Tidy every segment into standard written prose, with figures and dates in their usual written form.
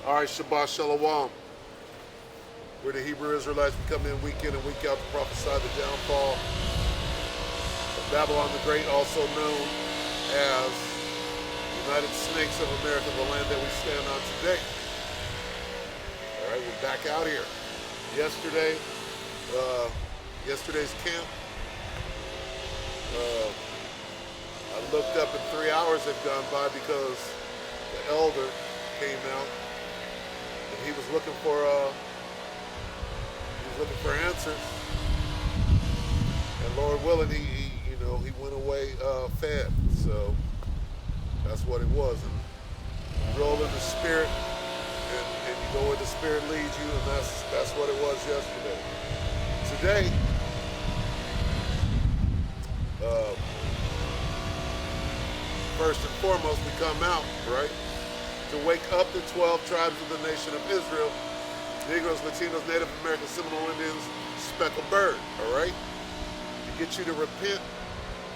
All right, Shabbat Shalom. We're the Hebrew Israelites. We come in week in and week out to prophesy the downfall of Babylon the Great, also known as the United Snakes of America, the land that we stand on today. All right, we're back out here. Yesterday's camp, I looked up and 3 hours had gone by because the elder came out and he was looking for answers. And Lord willing, he went away fed. So that's what it was. And you roll in the spirit, and you go where the spirit leads you, and that's what it was yesterday. Today, first and foremost, we come out, right, to wake up the 12 tribes of the nation of Israel, Negroes, Latinos, Native Americans, Seminole Indians, Speckled Bird, all right? To get you to repent,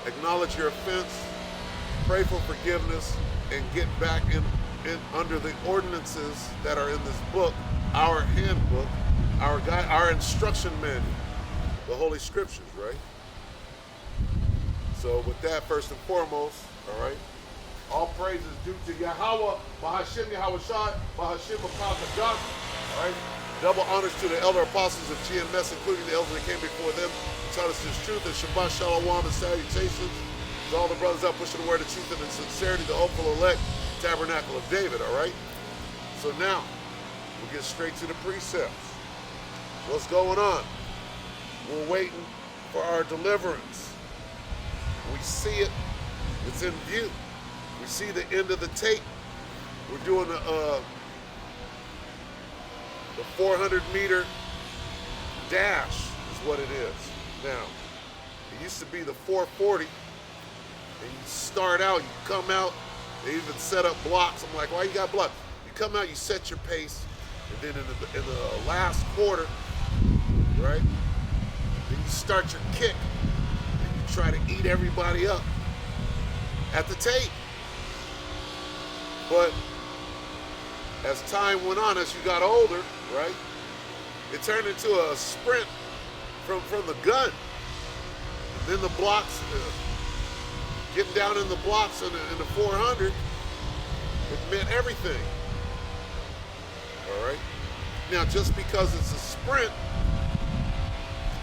acknowledge your offense, pray for forgiveness, and get back in under the ordinances that are in this book, our handbook, our guide, our instruction manual, the Holy Scriptures, right? So with that, first and foremost, all right, all praise is due to Yahweh, Bahashim Yahweh Shai, Bahashim Akaka Johnson, all right? Double honors to the elder apostles of GMS, including the elders that came before them, who taught us this truth, and Shabbat Shalom and salutations to all the brothers out pushing the word of truth and in sincerity, the hopeful elect, tabernacle of David, all right? So now, we'll get straight to the precepts. What's going on? We're waiting for our deliverance. We see it. It's in view. We see the end of the tape. We're doing the 400-meter dash is what it is. Now, it used to be the 440, and you start out, you come out, they even set up blocks. I'm like, why you got blocks? You come out, you set your pace, and then in the last quarter, right, then you start your kick, and you try to eat everybody up at the tape. But as time went on, as you got older, right, it turned into a sprint from the gun. And then the blocks, getting down in the blocks in the 400, it meant everything. All right. Now, just because it's a sprint,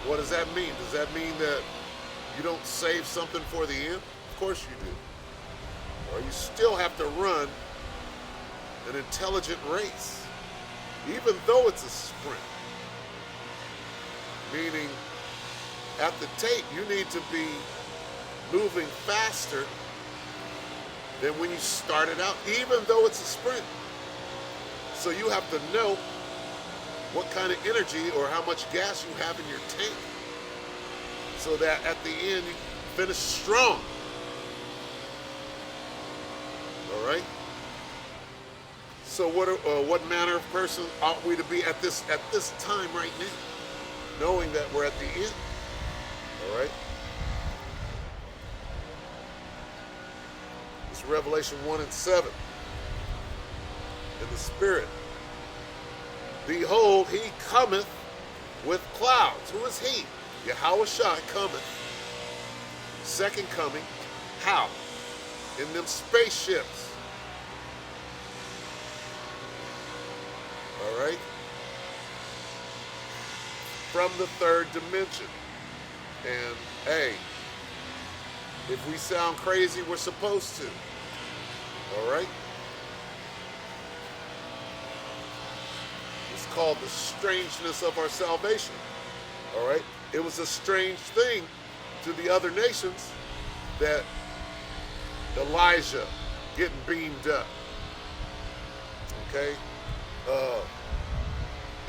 what does that mean? Does that mean that you don't save something for the end? Of course you do. Or you still have to run an intelligent race, even though it's a sprint. Meaning, at the tape, you need to be moving faster than when you started out, even though it's a sprint. So you have to know what kind of energy or how much gas you have in your tank, so that at the end you finish strong. All right. So what manner of person ought we to be at this time right now, knowing that we're at the end? All right. It's Revelation 1:7. In the Spirit, behold, he cometh with clouds. Who is he? Yahweh Shai cometh. Second coming, how? In them spaceships. All right? From the third dimension. And, hey, if we sound crazy, we're supposed to. All right? It's called the strangeness of our salvation. All right? It was a strange thing to the other nations that Elijah getting beamed up. Okay?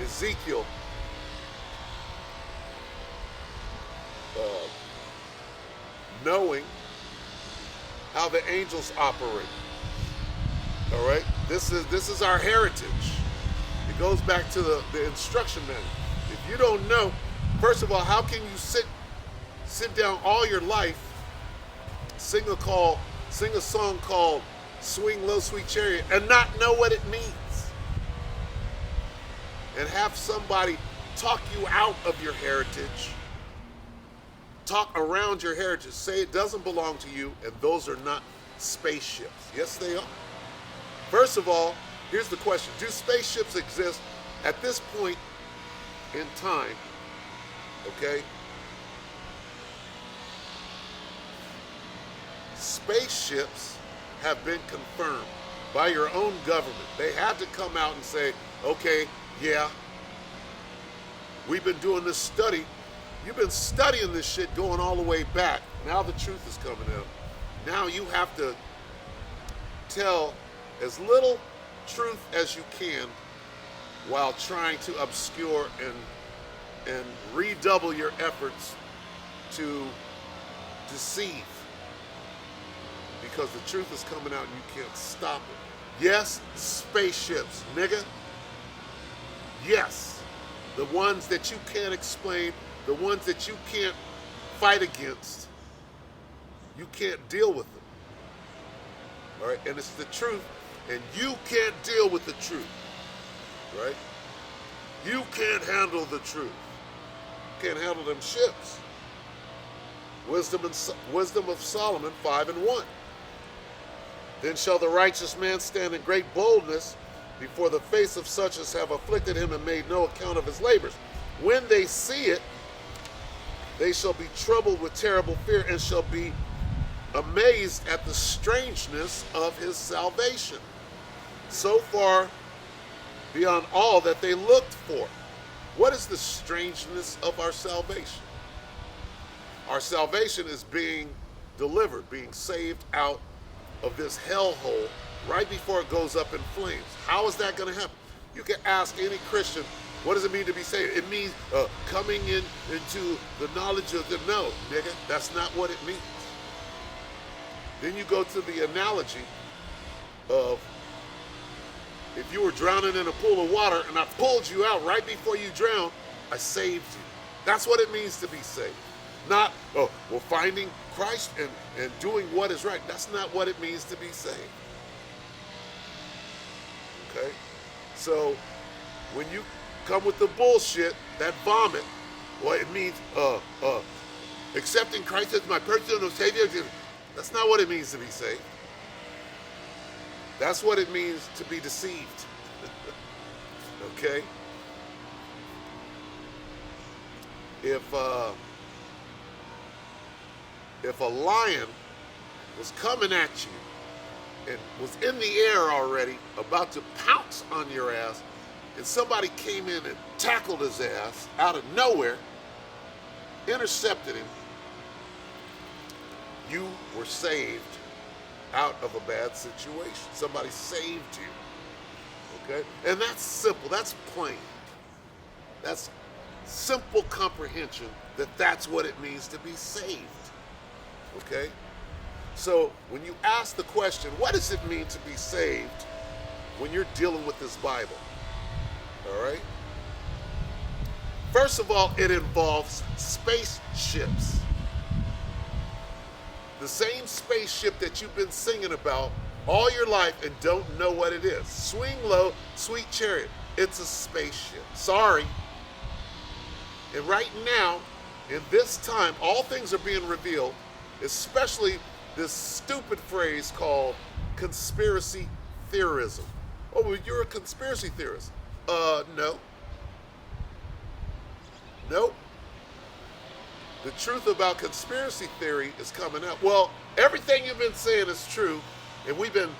Ezekiel knowing how the angels operate. All right, this is our heritage. It goes back to the instruction manual. If you don't know, first of all, how can you sit down all your life, sing a song called Swing Low Sweet Chariot, and not know what it means? and have somebody talk you out of your heritage, talk around your heritage, say it doesn't belong to you, and those are not spaceships. Yes, they are. First of all, here's the question. Do spaceships exist at this point in time? Okay? Spaceships have been confirmed by your own government. They had to come out and say, okay, yeah, we've been doing this study. You've been studying this shit going all the way back. Now the truth is coming out. Now you have to tell as little truth as you can while trying to obscure and redouble your efforts to deceive. Because the truth is coming out and you can't stop it. Yes, spaceships, nigga. Yes, the ones that you can't explain, the ones that you can't fight against, you can't deal with them. All right, and it's the truth, and you can't deal with the truth, right? You can't handle the truth. You can't handle them ships. Wisdom of Solomon 5:1. Then shall the righteous man stand in great boldness before the face of such as have afflicted him and made no account of his labors. When they see it, they shall be troubled with terrible fear and shall be amazed at the strangeness of his salvation, so far beyond all that they looked for. What is the strangeness of our salvation? Our salvation is being delivered, being saved out of this hellhole right before it goes up in flames. How is that going to happen? You can ask any Christian, what does it mean to be saved? It means coming into the knowledge of the no, nigga. That's not what it means. Then you go to the analogy of if you were drowning in a pool of water and I pulled you out right before you drowned, I saved you. That's what it means to be saved. Not, finding Christ and doing what is right. That's not what it means to be saved. Okay? So, when you come with the bullshit, that vomit, well, it means accepting Christ as my personal Savior. That's not what it means to be saved. That's what it means to be deceived. Okay? If a lion was coming at you and was in the air already, about to pounce on your ass, and somebody came in and tackled his ass out of nowhere, intercepted him, you were saved out of a bad situation. Somebody saved you. Okay? And that's simple. That's plain. That's simple comprehension that that's what it means to be saved. Okay? So when you ask the question, what does it mean to be saved when you're dealing with this Bible? All right? First of all, it involves spaceships. The same spaceship that you've been singing about all your life and don't know what it is. Swing low, sweet chariot. It's a spaceship. Sorry. And right now, in this time, all things are being revealed, especially this stupid phrase called conspiracy theorism. Oh, well, you're a conspiracy theorist. No. Nope. The truth about conspiracy theory is coming out. Well, everything you've been saying is true, and we've been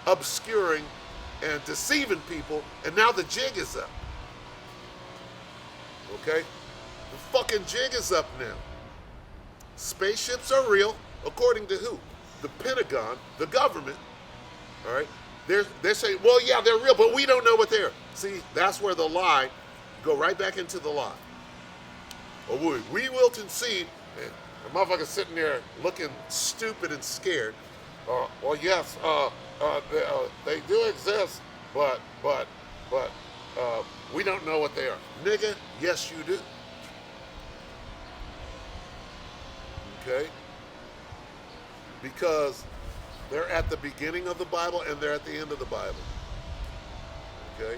obscuring and deceiving people, and now the jig is up. Okay? The fucking jig is up now. Spaceships are real, according to who? The Pentagon, the government. All right? They're saying, well, yeah, they're real, but we don't know what they are. See, that's where the lie, go right back into the lie. Oh, we will concede, and the motherfucker's sitting there looking stupid and scared. Well, yes, they do exist, but we don't know what they are. Nigga, yes you do. Okay? Because they're at the beginning of the Bible and they're at the end of the Bible. Okay?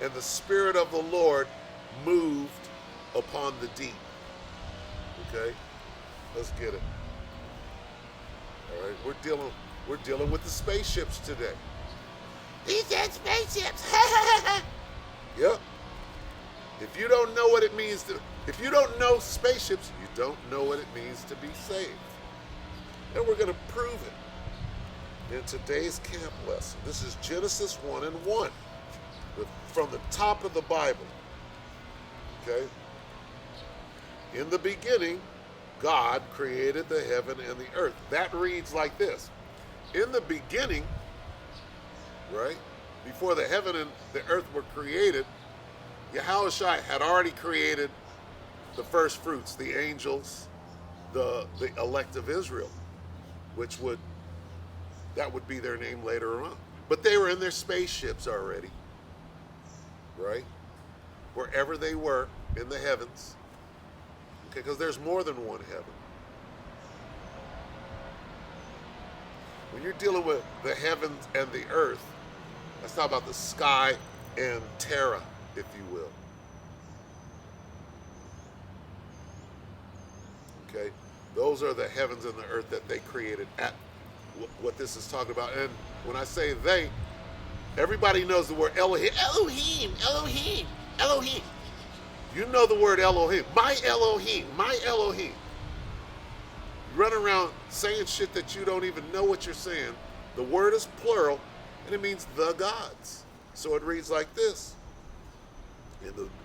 and the Spirit of the Lord moved upon the deep. Okay? Let's get it. All right, we're dealing with the spaceships today. He said spaceships. Yep. If you don't know what it means if you don't know spaceships, you don't know what it means to be saved. And we're going to prove it in today's camp lesson. This is Genesis 1:1, from the top of the Bible. Okay? In the beginning, God created the heaven and the earth. That reads like this. In the beginning, right, before the heaven and the earth were created, Yahushua had already created the first fruits, the angels, the elect of Israel, that would be their name later on. But they were in their spaceships already, right? Wherever they were in the heavens. Okay, because there's more than one heaven. When you're dealing with the heavens and the earth, let's talk about the sky and terra, if you will. Okay, those are the heavens and the earth that they created at what this is talking about. And when I say they, everybody knows the word Elohim. Elohim, Elohim, Elohim. You know the word Elohim. My Elohim, my Elohim. You run around saying shit that you don't even know what you're saying. The word is plural, and it means the gods. So it reads like this.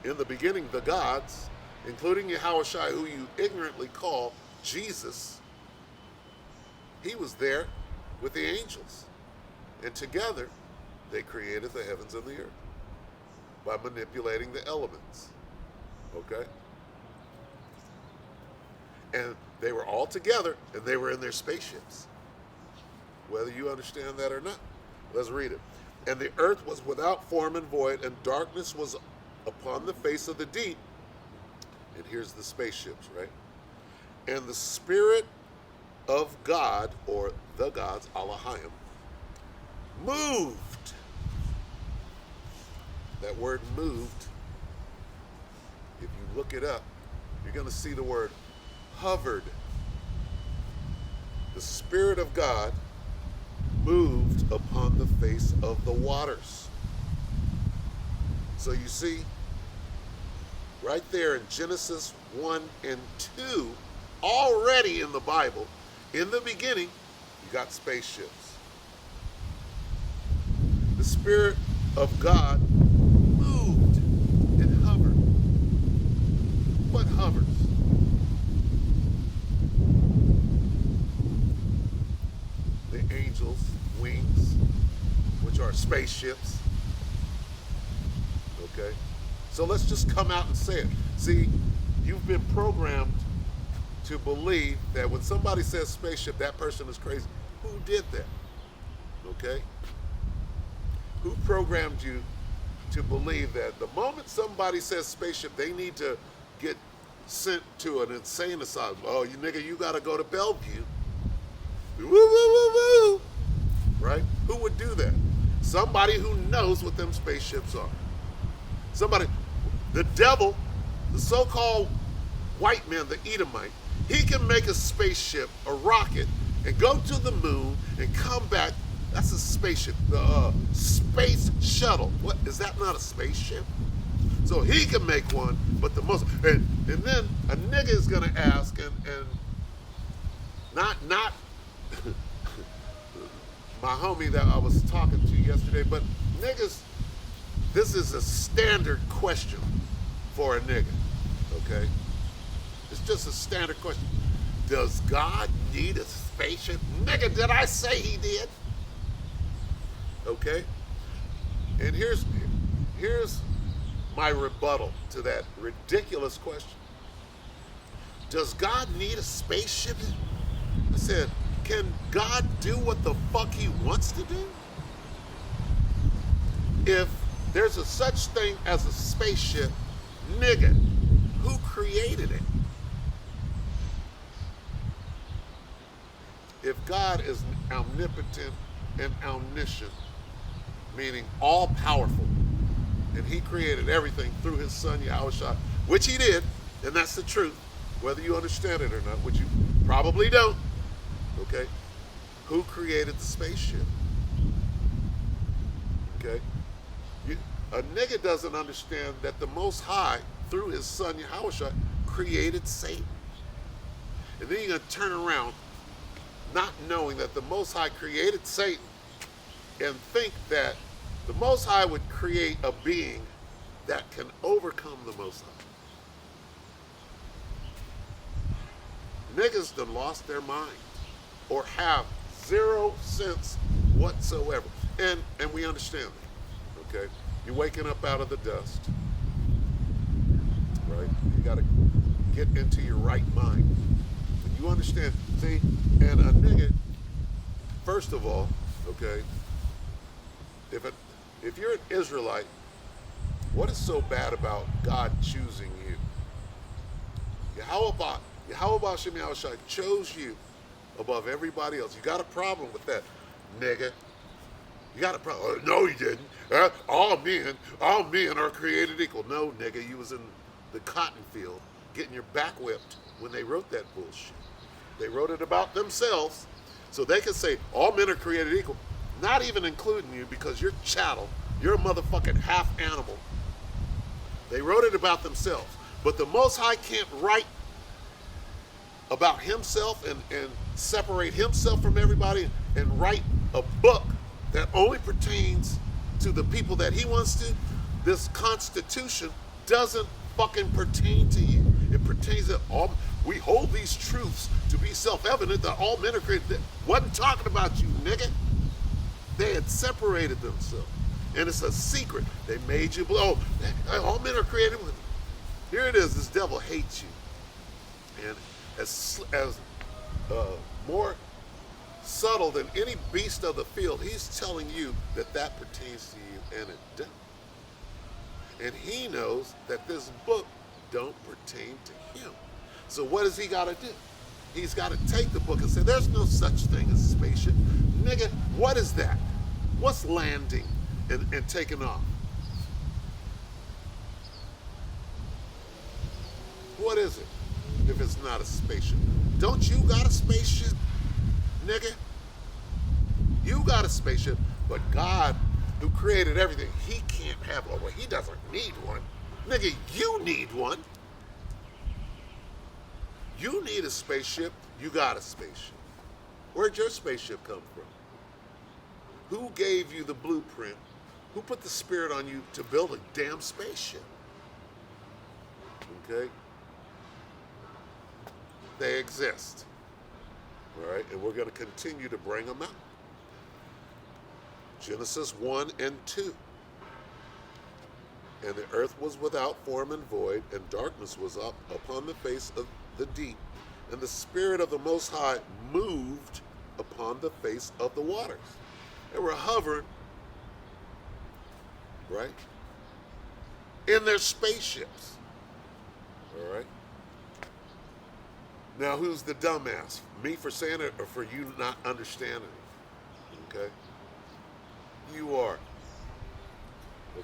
In the beginning, the gods, including Yahushua, who you ignorantly call Jesus, he was there with the angels. And together, they created the heavens and the earth by manipulating the elements. Okay? And they were all together, and they were in their spaceships. Whether you understand that or not. Let's read it. And the earth was without form and void, and darkness was upon the face of the deep. And here's the spaceships, right? And the Spirit of God, or the gods, Elohim, moved. That word moved, if you look it up, you're going to see the word hovered. The Spirit of God moved upon the face of the waters. So you see, right there in Genesis 1 and 2, already in the Bible, in the beginning, you got spaceships. The Spirit of God moved and hovered. What hovers? The angels' wings, which are spaceships. Okay? So let's just come out and say it. See, you've been programmed to believe that when somebody says spaceship, that person is crazy. Who did that? Okay? Who programmed you to believe that the moment somebody says spaceship, they need to get sent to an insane asylum? Oh, you nigga, you gotta go to Bellevue. Woo, woo, woo, woo. Right? Who would do that? Somebody who knows what them spaceships are. Somebody, the devil, the so-called white man, the Edomite, he can make a spaceship, a rocket, and go to the moon and come back. That's a spaceship, the space shuttle. What, is that not a spaceship? So he can make one, but the most, and then a nigga is gonna ask, and not my homie that I was talking to yesterday, but niggas, this is a standard question for a nigga, okay? It's just a standard question. Does God need a spaceship? Nigga, did I say he did? Okay? And here's my rebuttal to that ridiculous question. Does God need a spaceship? I said, can God do what the fuck he wants to do? If there's a such thing as a spaceship, nigga, who created it? If God is omnipotent and omniscient, meaning all powerful, And he created everything through his son Yahushua, which he did, and that's the truth, whether you understand it or not, which you probably don't. Okay? Who created the spaceship? Okay? A nigga doesn't understand that the Most High, through his son Yahushua, created Satan. And then you're going to turn around not knowing that the Most High created Satan and think that the Most High would create a being that can overcome the Most High. Niggas done lost their mind or have zero sense whatsoever. And we understand that, okay? You're waking up out of the dust, right? You got to get into your right mind. When you understand, see, and a nigga, first of all, okay, if you're an Israelite, what is so bad about God choosing you? Yahweh Shem Yahushua chose you above everybody else. You got a problem with that, nigga. You got a problem. Oh, no, he didn't. All men are created equal. No, nigga, you was in the cotton field getting your back whipped when they wrote that bullshit. They wrote it about themselves so they could say all men are created equal, not even including you because you're chattel. You're a motherfucking half animal. They wrote it about themselves. But the Most High can't write about himself and separate himself from everybody and write a book that only pertains to the people that he wants to. This Constitution doesn't fucking pertain to you. It pertains to all. We hold these truths to be self-evident that all men are created. Wasn't talking about you, nigga. They had separated themselves. And it's a secret. They made you blow. All men are created. Here it is. This devil hates you. And as more subtle than any beast of the field, he's telling you that pertains to you, and it doesn't. And he knows that this book don't pertain to him. So what does he got to do? He's got to take the book and say, there's no such thing as a spaceship. Nigga, what is that? What's landing and taking off? What is it if it's not a spaceship? Don't you got a spaceship, nigga? You got a spaceship, but God, who created everything, he can't have one. Well, he doesn't need one. Nigga, you need one. You need a spaceship. You got a spaceship. Where'd your spaceship come from? Who gave you the blueprint? Who put the spirit on you to build a damn spaceship? Okay? They exist. All right? And we're going to continue to bring them out. Genesis 1 and 2. And the earth was without form and void, and darkness was up upon the face of the deep, and the Spirit of the Most High moved upon the face of the waters. They were hovering, right, in their spaceships. All right? Now, who's the dumbass? Me for saying it or for you not understanding it? Okay? You are.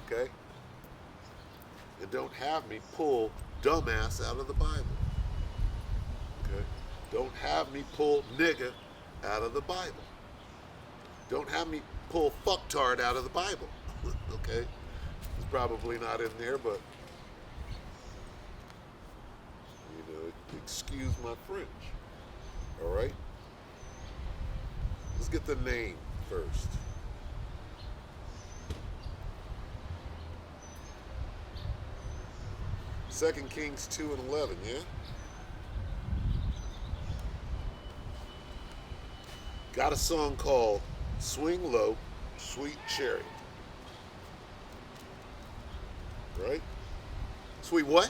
Okay? And don't have me pull dumbass out of the Bible. Okay? Don't have me pull nigga out of the Bible. Don't have me pull fucktard out of the Bible. Okay? It's probably not in there, but you know, excuse my French. All right? Let's get the name first. 2 Kings 2 and 11, yeah? Got a song called Swing Low, Sweet Chariot. Right? Sweet what?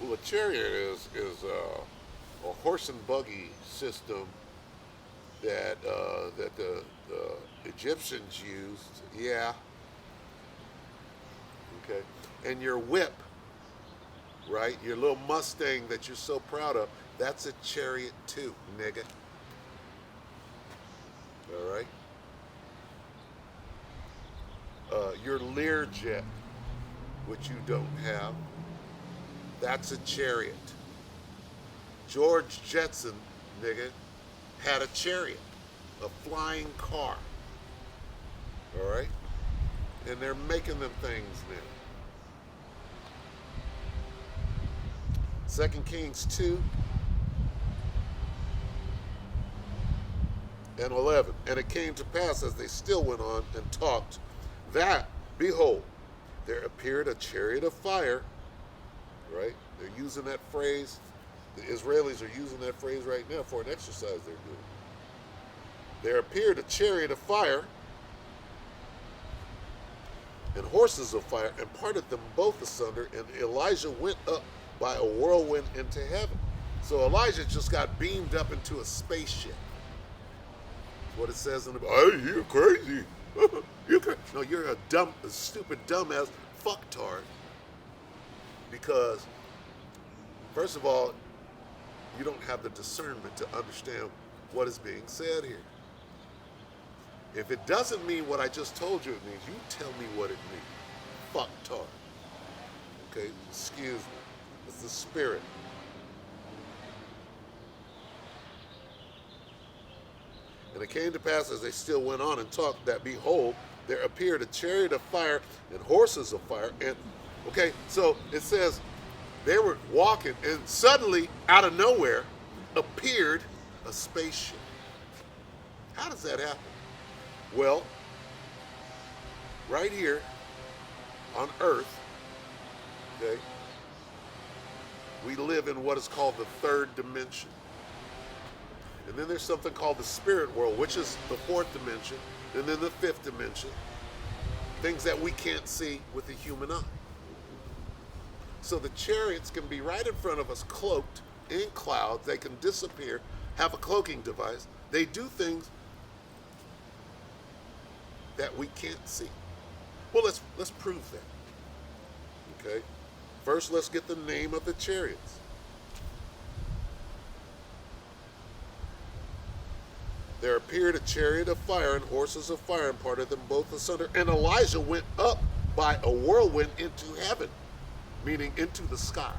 Well, a chariot is a horse and buggy system that the Egyptians used. Yeah. Okay. And your whip, right? Your little Mustang that you're so proud of, that's a chariot too, nigga. All right? your Learjet, which you don't have, that's a chariot. George Jetson, nigga, had a chariot, a flying car. All right? And they're making them things now. 2 Kings 2 and 11. And it came to pass as they still went on and talked, that, behold, there appeared a chariot of fire, right? They're using that phrase. The Israelis are using that phrase right now for an exercise they're doing. There appeared a chariot of fire and horses of fire, and parted them both asunder, and Elijah went up by a whirlwind into heaven. So Elijah just got beamed up into a spaceship. That's what it says in the Bible. Hey, you're crazy. You're crazy. No, you're a stupid, dumbass fucktard. Because, first of all, you don't have the discernment to understand what is being said here. If it doesn't mean what I just told you it means, you tell me what it means. Fucktard. Okay? Excuse me. It's the spirit. And it came to pass as they still went on and talked that, behold, there appeared a chariot of fire and horses of fire. And, okay, so it says they were walking, and suddenly, out of nowhere, appeared a spaceship. How does that happen? Well, right here on Earth, okay, we live in what is called the third dimension. And then there's something called the spirit world, which is the fourth dimension, and then the fifth dimension. Things that we can't see with the human eye. So the chariots can be right in front of us, cloaked in clouds. They can disappear, have a cloaking device. They do things that we can't see. Well, let's prove that. Okay? First, let's get the name of the chariots. There appeared a chariot of fire and horses of fire, and parted them both asunder. And Elijah went up by a whirlwind into heaven, meaning into the sky.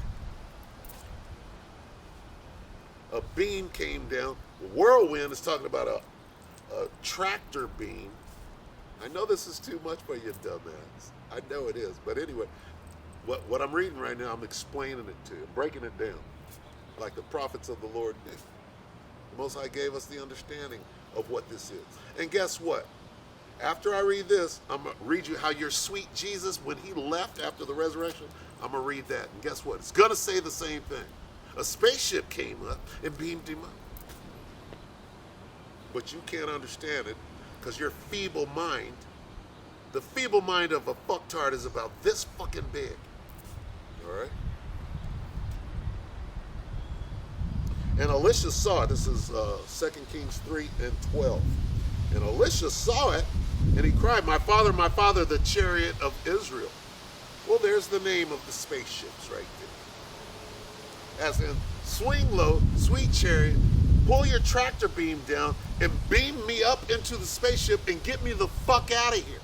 A beam came down. The whirlwind is talking about a tractor beam. I know this is too much for you dumbass. I know it is. But anyway, what I'm reading right now, I'm explaining it to you, breaking it down, like the prophets of the Lord did. The Most High gave us the understanding of what this is. And guess what? After I read this, I'm going to read you how your sweet Jesus, when he left after the resurrection, I'm going to read that. And guess what? It's going to say the same thing. A spaceship came up and beamed him up. But you can't understand it because your feeble mind, the feeble mind of a fucktard is about this fucking big. All right? And Elisha saw it. This is 2 Kings 3 and 12. And Elisha saw it, and he cried, my father, the chariot of Israel. Well, there's the name of the spaceships right there. As in, swing low, sweet chariot, pull your tractor beam down, and beam me up into the spaceship and get me the fuck out of here.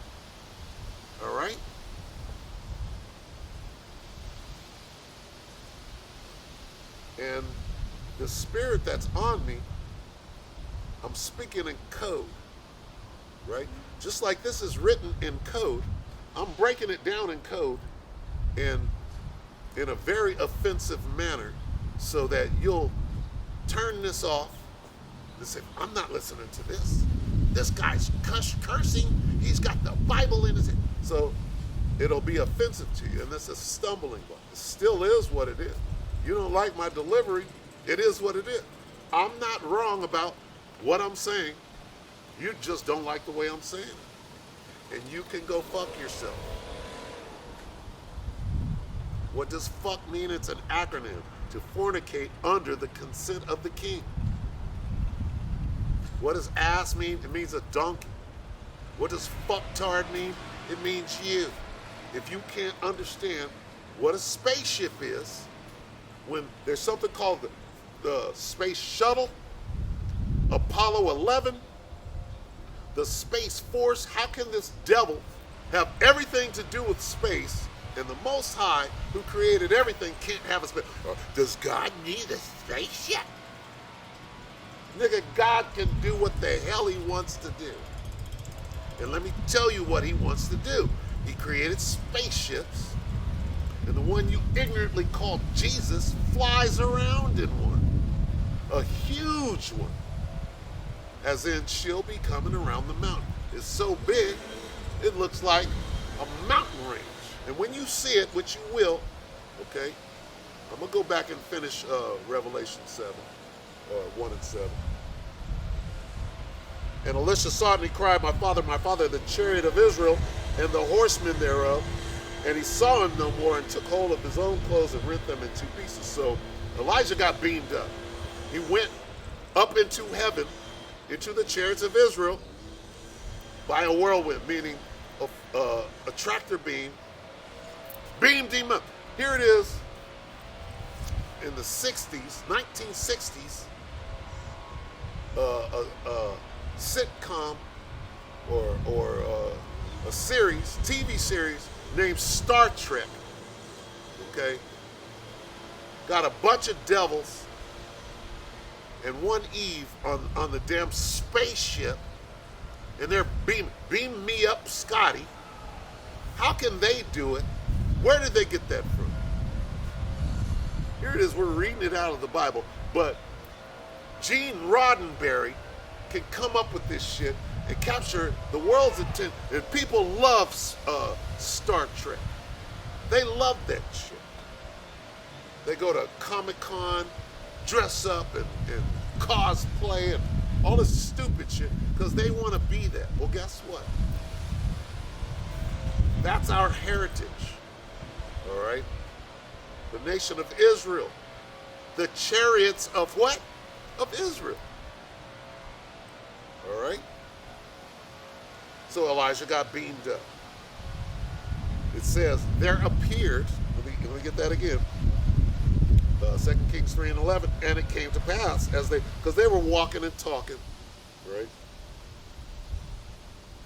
All right? And the spirit that's on me, I'm speaking in code, right? Just like this is written in code, I'm breaking it down in code and in a very offensive manner so that you'll turn this off and say, I'm not listening to this. This guy's cursing. He's got the Bible in his head. So it'll be offensive to you, and this is a stumbling block. It still is what it is. You don't like my delivery, it is what it is. I'm not wrong about what I'm saying. You just don't like the way I'm saying it. And you can go fuck yourself. What does fuck mean? It's an acronym. To fornicate under the consent of the king. What does ass mean? It means a donkey. What does fucktard mean? It means you. If you can't understand what a spaceship is, when there's something called the Space Shuttle, Apollo 11, the Space Force, how can this devil have everything to do with space, and the Most High, who created everything, can't have a space. Does God need a spaceship? Nigga, God can do what the hell he wants to do. And let me tell you what he wants to do. He created spaceships, and the one you ignorantly call Jesus flies around in one. A huge one. As in, she'll be coming around the mountain. It's so big, it looks like a mountain range. And when you see it, which you will, okay, I'm going to go back and finish Revelation 7, 1 and 7. And Elisha saw it, and he cried, my father, the chariot of Israel, and the horsemen thereof. And he saw him no more, and took hold of his own clothes and rent them in two pieces. So Elijah got beamed up. He went up into heaven, into the chariots of Israel, by a whirlwind, meaning a tractor beam, beamed him up. Here it is in the 60s, 1960s, a sitcom or a series, TV series named Star Trek, okay? Got a bunch of devils and one Eve on the damn spaceship, and they're beam me up, Scotty. How can they do it? Where did they get that from? Here it is, we're reading it out of the Bible, but Gene Roddenberry can come up with this shit and capture the world's attention. And people love Star Trek. They love that shit. They go to Comic-Con, dress up and cosplay and all this stupid shit because they want to be that. Well, guess what? That's our heritage. All right? The nation of Israel. The chariots of what? Of Israel. All right? So Elijah got beamed up. It says, there appeared, let me get that again, 2 Kings 3 and 11, and it came to pass, because they were walking and talking, right?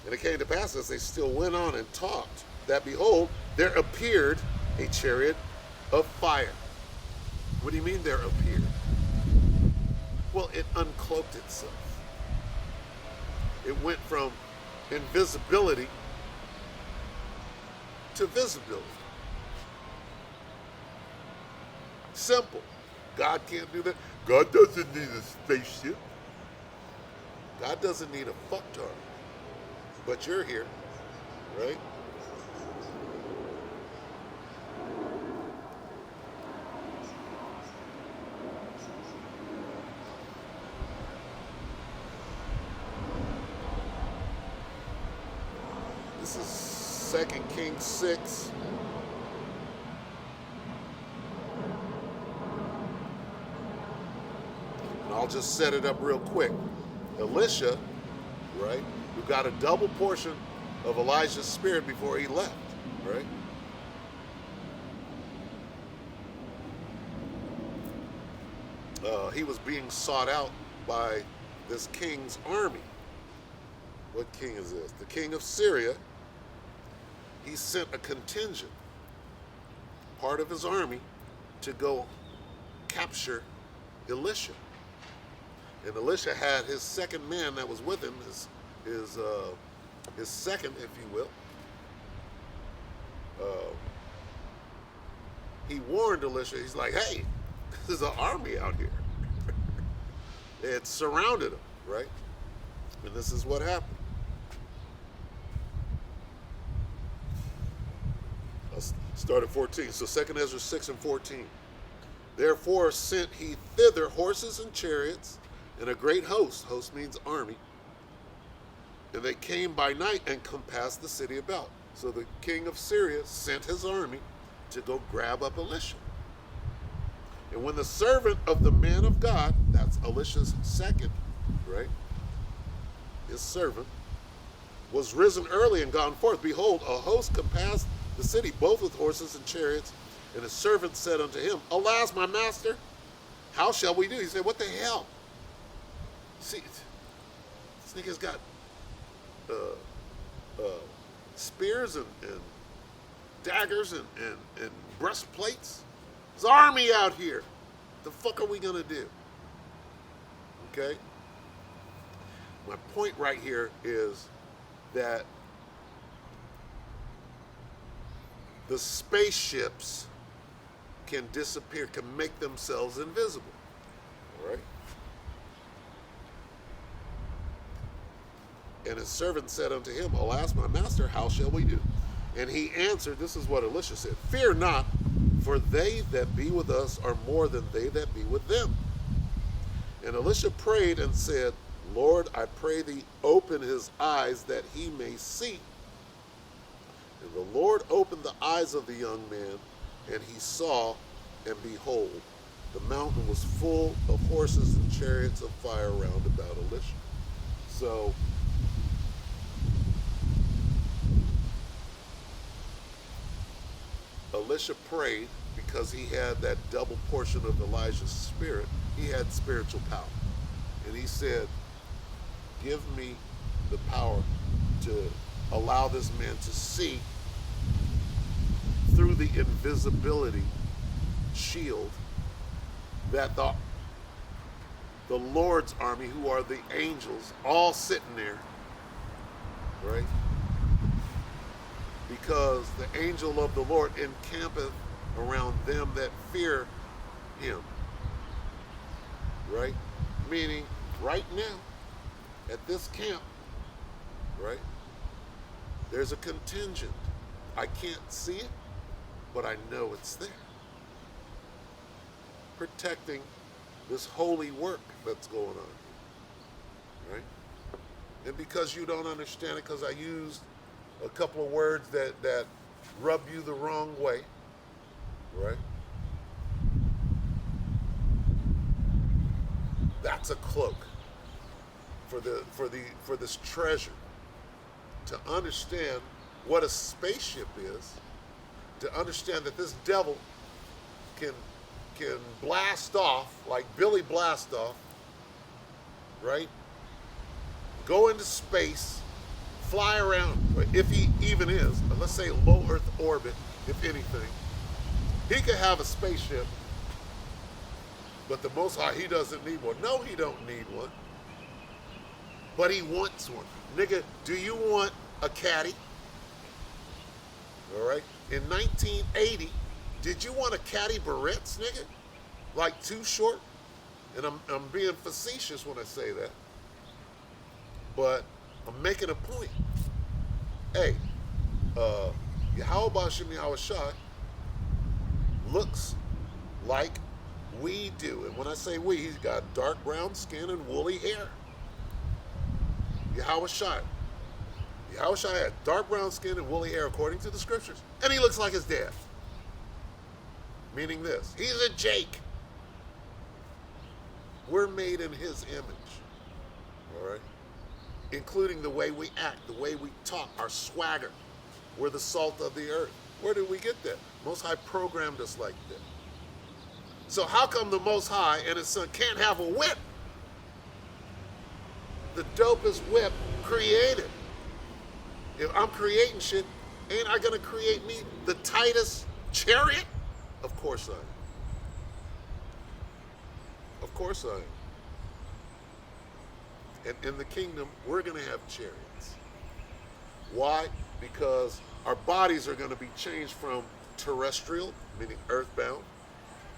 And it came to pass as they still went on and talked, that behold, there appeared a chariot of fire. What do you mean there appeared? Well, it uncloaked itself. It went from invisibility to visibility. Simple. God can't do that. God doesn't need a spaceship. God doesn't need a fucktard. But you're here, right? This is 2 Kings 6. And I'll just set it up real quick. Elisha, right, who got a double portion of Elijah's spirit before he left, right? He was being sought out by this king's army. What king is this? The king of Syria. He sent a contingent, part of his army, to go capture Elisha. And Elisha had his second man that was with him, his second, if you will. He warned Elisha. He's like, hey, there's an army out here. It surrounded him, right? And this is what happened. I'll start at 14. So 2 Ezra 6 and 14. Therefore sent he thither horses and chariots and a great host. Host means army. And they came by night and compassed the city about. So the king of Syria sent his army to go grab up Elisha. And when the servant of the man of God, that's Elisha's second, right? His servant, was risen early and gone forth, behold, a host compassed the city, both with horses and chariots. And his servant said unto him, alas, my master, how shall we do? He said, what the hell? See, this nigga's got spears and daggers and breastplates. There's an army out here. The fuck are we gonna do? Okay? My point right here is that the spaceships can disappear, can make themselves invisible. All right? And his servant said unto him, Alas, my master, how shall we do? And he answered, this is what Elisha said, Fear not, for they that be with us are more than they that be with them. And Elisha prayed and said, Lord, I pray thee, open his eyes that he may see. And the Lord opened the eyes of the young man, and he saw, and behold, the mountain was full of horses and chariots of fire round about Elisha. So, Elisha prayed because he had that double portion of Elijah's spirit. He had spiritual power. And he said, give me the power to allow this man to see through the invisibility shield that the Lord's army, who are the angels, all sitting there, right? Because the angel of the Lord encampeth around them that fear him, right? Meaning, right now, at this camp, right, there's a contingent. I can't see it, but I know it's there. Protecting this holy work that's going on, right? And because you don't understand it, because I used a couple of words that rub you the wrong way, right? That's a cloak for this treasure. To understand what a spaceship is, to understand that this devil can blast off like Billy Blastoff, right? Go into space, fly around, if he even is, let's say low Earth orbit, if anything. He could have a spaceship, but the Most High, he doesn't need one. No, he don't need one. But he wants one. Nigga, do you want a caddy? All right? In 1980, did you want a caddy Barrett's, nigga? Like too short? And I'm being facetious when I say that. But I'm making a point. Hey, Yahweh Shem Yahweh Shai looks like we do. And when I say we, he's got dark brown skin and woolly hair. Yahweh Shai. Yahweh Shai had dark brown skin and woolly hair according to the scriptures. And he looks like his dad. Meaning this, he's a Jake. We're made in his image. All right? Including the way we act, the way we talk, our swagger. We're the salt of the earth. Where did we get that? Most High programmed us like that. So how come the Most High and his son can't have a whip? The dopest whip created. If I'm creating shit, ain't I gonna create me the tightest chariot? Of course I am. Of course I am. And in the kingdom, we're gonna have chariots. Why? Because our bodies are gonna be changed from terrestrial, meaning earthbound,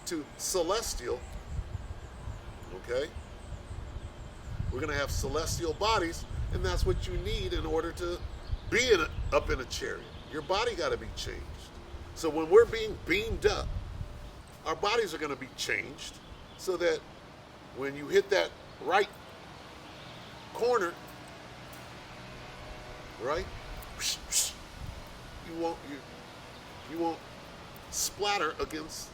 to celestial, okay? We're gonna have celestial bodies, and that's what you need in order to be up in a chariot. Your body gotta be changed. So when we're being beamed up, our bodies are gonna be changed so that when you hit that right corner, right, you won't splatter against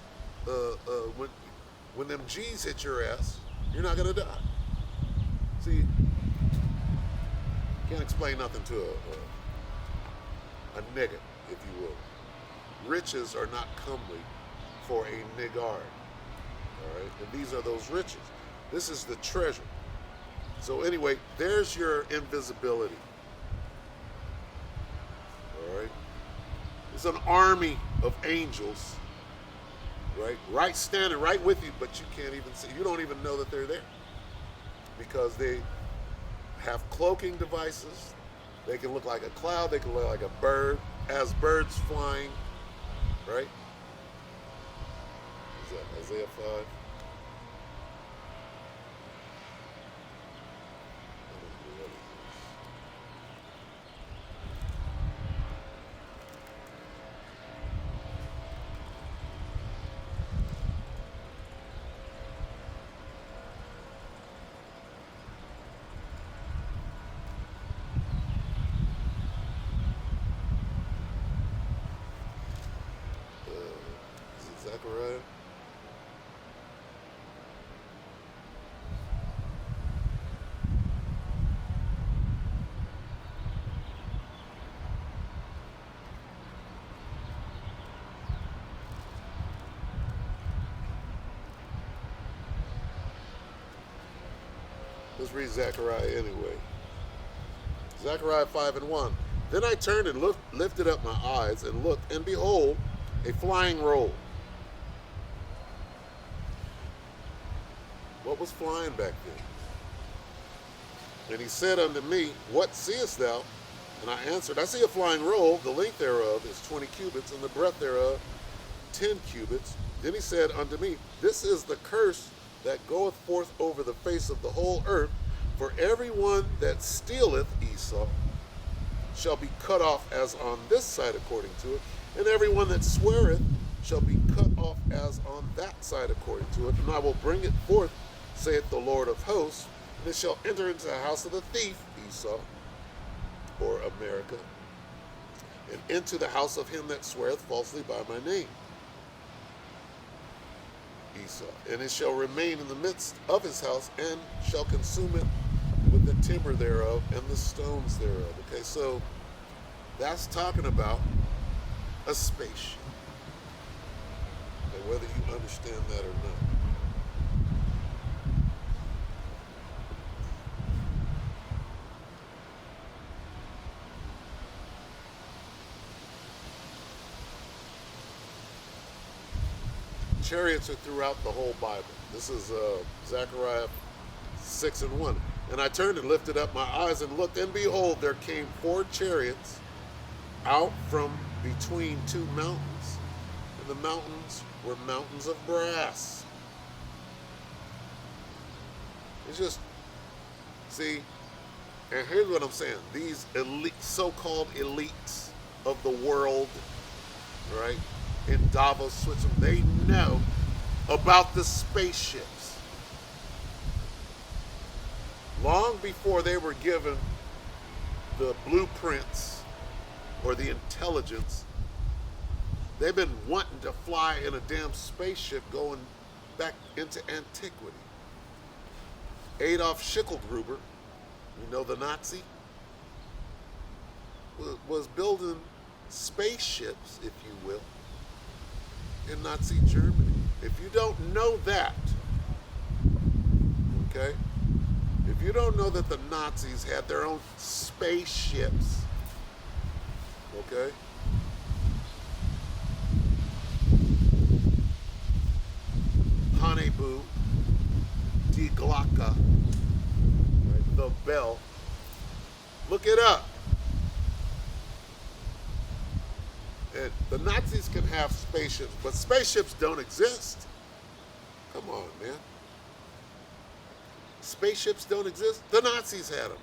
when them G's hit your ass. You're not gonna die. See, can't explain nothing to a nigga, if you will. Riches are not comely for a niggard. All right, and these are those riches. This is the treasure. So anyway, there's your invisibility. It's an army of angels, right standing right with you, but you can't even see. You don't even know that they're there because they have cloaking devices. They can look like a cloud. They can look like a bird, as birds flying, right? Is that Isaiah 5? Is it Zechariah? Let's read Zechariah anyway. Zechariah 5:1. Then I turned and lifted up my eyes and looked, and behold, a flying roll. What was flying back then? And he said unto me, What seest thou? And I answered, I see a flying roll, the length thereof is 20 cubits, and the breadth thereof 10 cubits. Then he said unto me, This is the curse that goeth forth over the face of the whole earth, for every one that stealeth Esau shall be cut off as on this side according to it, and every one that sweareth shall be cut off as on that side according to it. And I will bring it forth, saith the Lord of hosts, and it shall enter into the house of the thief, Esau, or America, and into the house of him that sweareth falsely by my name, Esau, and it shall remain in the midst of his house, and shall consume it with the timber thereof and the stones thereof. Okay, so that's talking about a spaceship, and whether you understand that or not. Chariots are throughout the whole Bible. This is Zechariah 6:1. And I turned and lifted up my eyes and looked, and behold, there came 4 chariots out from between 2 mountains, and the mountains were mountains of brass. It's just, see, and here's what I'm saying. These elite, so-called elites of the world, right, in Davos, Switzerland, they know about the spaceships. Long before they were given the blueprints or the intelligence, they've been wanting to fly in a damn spaceship going back into antiquity. Adolf Schicklgruber, you know, the Nazi, was building spaceships, if you will, in Nazi Germany. If you don't know that, okay, if you don't know that the Nazis had their own spaceships, okay, Hanebu, Die Glocke, right, the bell, look it up. And the Nazis can have spaceships, but spaceships don't exist. Come on, man. Spaceships don't exist. The Nazis had them.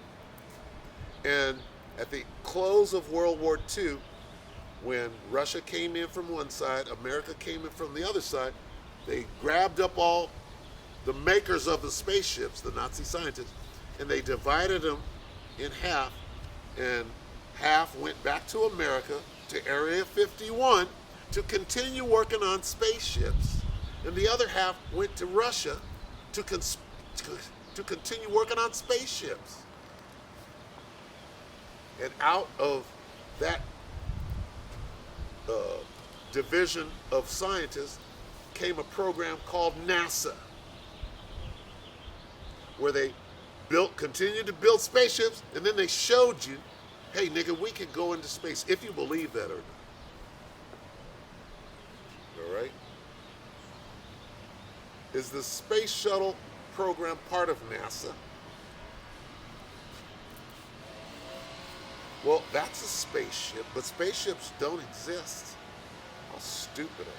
And at the close of World War II, when Russia came in from one side, America came in from the other side, they grabbed up all the makers of the spaceships, the Nazi scientists, and they divided them in half, and half went back to America, to Area 51, to continue working on spaceships, and the other half went to Russia to continue working on spaceships. And out of that division of scientists came a program called NASA, where they continued to build spaceships, and then they showed you, hey, nigga, we can go into space, if you believe that or not. All right. Is the space shuttle program part of NASA? Well, that's a spaceship, but spaceships don't exist. How stupid are they?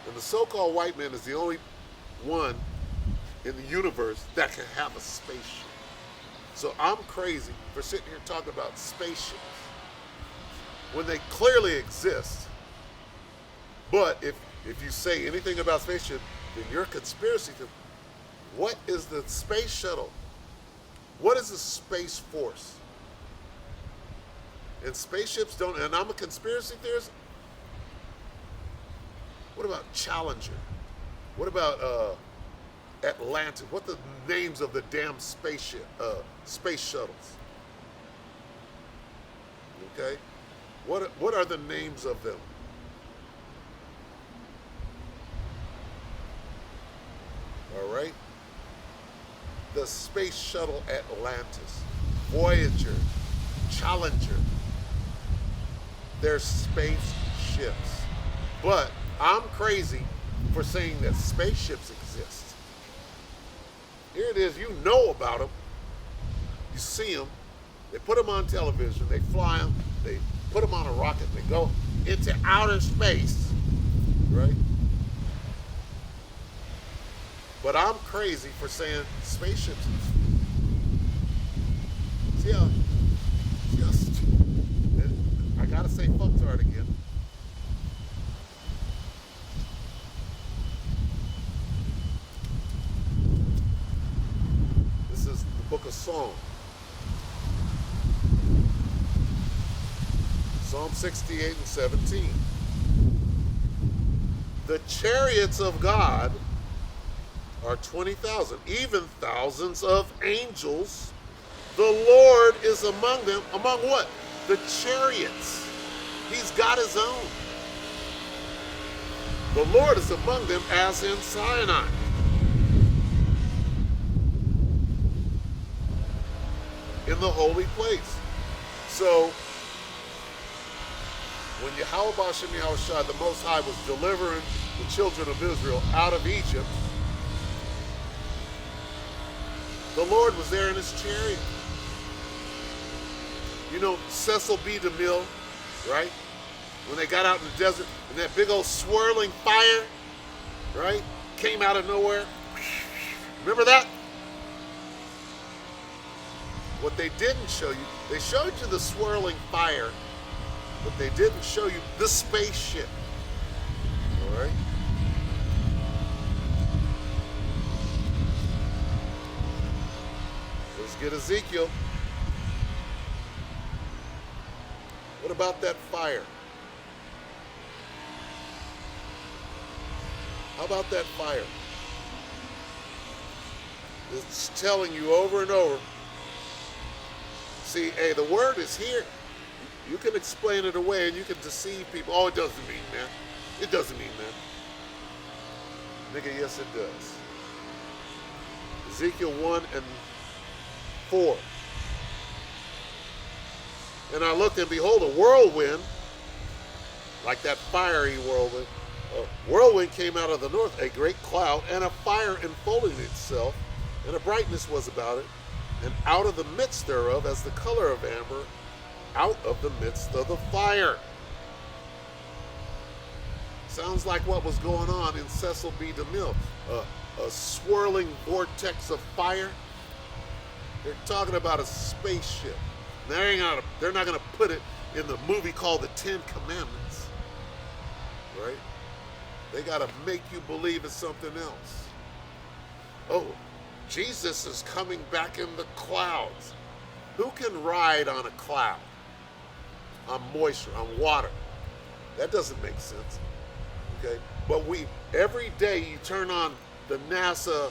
And the so-called white man is the only one in the universe that can have a spaceship. So I'm crazy for sitting here talking about spaceships when they clearly exist. But if you say anything about spaceship, then you're a conspiracy theorist. What is the space shuttle? What is the Space Force? And spaceships don't, and I'm a conspiracy theorist. What about Challenger? What about Atlantis? What are the names of the damn space shuttles? Okay? What are the names of them? All right? The Space Shuttle Atlantis, Voyager, Challenger. They're spaceships. But I'm crazy for saying that spaceships exist. Here it is, you know about them. You see them. They put them on television. They fly them. They put them on a rocket. They go into outer space. Right? But I'm crazy for saying spaceships. See how I gotta say fucktard again. This is the book of Psalm. Psalm 68 and 17. The chariots of God are 20,000, even thousands of angels. The Lord is among them. Among what? The chariots. He's got his own. The Lord is among them as in Sinai. In the holy place. So, when Yahweh B'Shem Yahweh Shai, the Most High, was delivering the children of Israel out of Egypt, the Lord was there in his chariot. You know Cecil B. DeMille, right? When they got out in the desert and that big old swirling fire, right? Came out of nowhere. Remember that? What they didn't show you, they showed you the swirling fire, but they didn't show you the spaceship. All right? Let's get Ezekiel. What about that fire? How about that fire? It's telling you over and over. See, hey, the word is here. You can explain it away and you can deceive people. Oh, it doesn't mean that. It doesn't mean that. Nigga, yes it does. Ezekiel 1 and 4. And I looked, and behold, a whirlwind, like that fiery whirlwind. A whirlwind came out of the north, a great cloud, and a fire enfolding itself, and a brightness was about it. And out of the midst thereof, as the color of amber, out of the midst of the fire. Sounds like what was going on in Cecil B. DeMille. A swirling vortex of fire. They're talking about a spaceship. They're not going to put it in the movie called The Ten Commandments. Right? They got to make you believe it's something else. Oh, Jesus is coming back in the clouds. Who can ride on a cloud? On moisture, on water. That doesn't make sense. Okay? But every day you turn on the NASA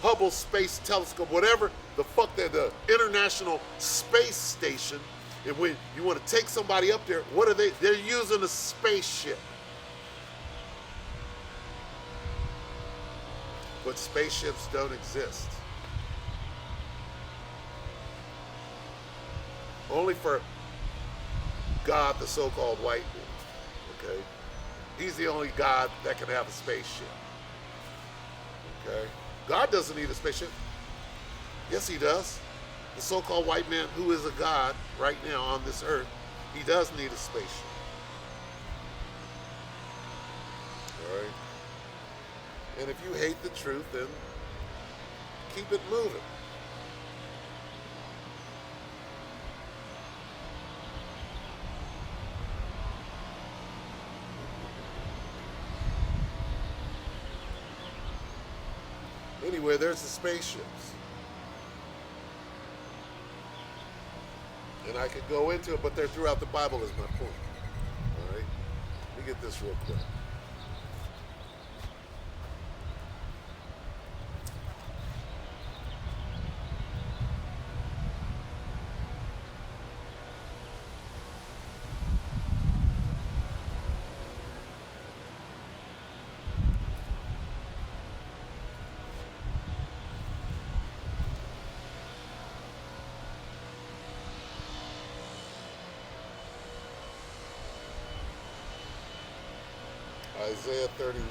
Hubble Space Telescope, whatever the fuck the International Space Station, and when you want to take somebody up there, what are they? They're using a spaceship. But spaceships don't exist. Only for God, the so-called white man. Okay? He's the only God that can have a spaceship. Okay? God doesn't need a spaceship. Yes, he does. The so-called white man, who is a God right now on this earth, he does need a spaceship. All right? And if you hate the truth, then keep it moving. Anyway, there's the spaceships. And I could go into it, but they're throughout the Bible is my point. All right? Let me get this real quick. Isaiah 31.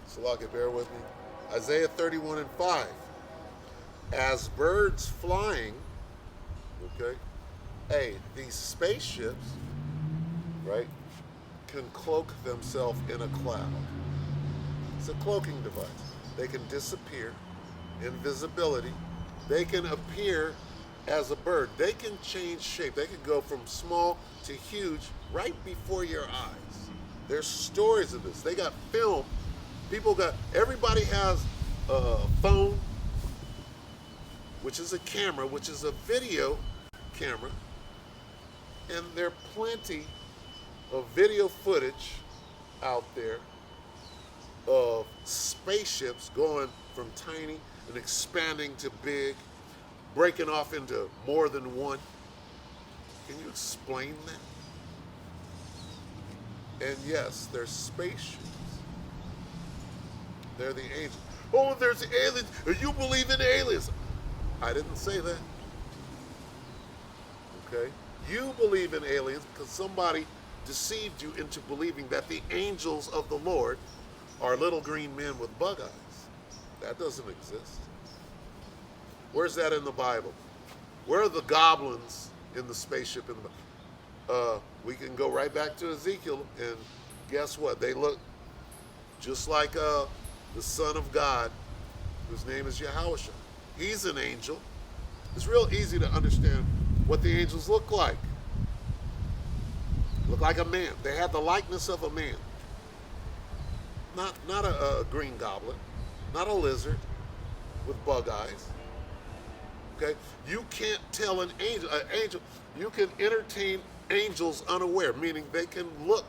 Salaka, bear with me. Isaiah 31 and 5. As birds flying, okay, hey, these spaceships, right, can cloak themselves in a cloud. It's a cloaking device. They can disappear, invisibility. They can appear as a bird. They can change shape. They can go from small to huge right before your eyes. There's stories of this. They got film. Everybody has a phone, which is a camera, which is a video camera, and there are plenty of video footage out there of spaceships going from tiny and expanding to big, breaking off into more than one. Can you explain that? And yes, there's spaceships. They're the angels. Oh, there's aliens. You believe in aliens. I didn't say that. Okay? You believe in aliens because somebody deceived you into believing that the angels of the Lord are little green men with bug eyes. That doesn't exist. Where's that in the Bible? Where are the goblins in the spaceship in the Bible? We can go right back to Ezekiel, and guess what? They look just like the Son of God, whose name is Yahushua. He's an angel. It's real easy to understand what the angels look like. Look like a man. They have the likeness of a man. Not a green goblin, not a lizard with bug eyes. Okay? You can't tell an angel, you can entertain angels unaware, meaning they can look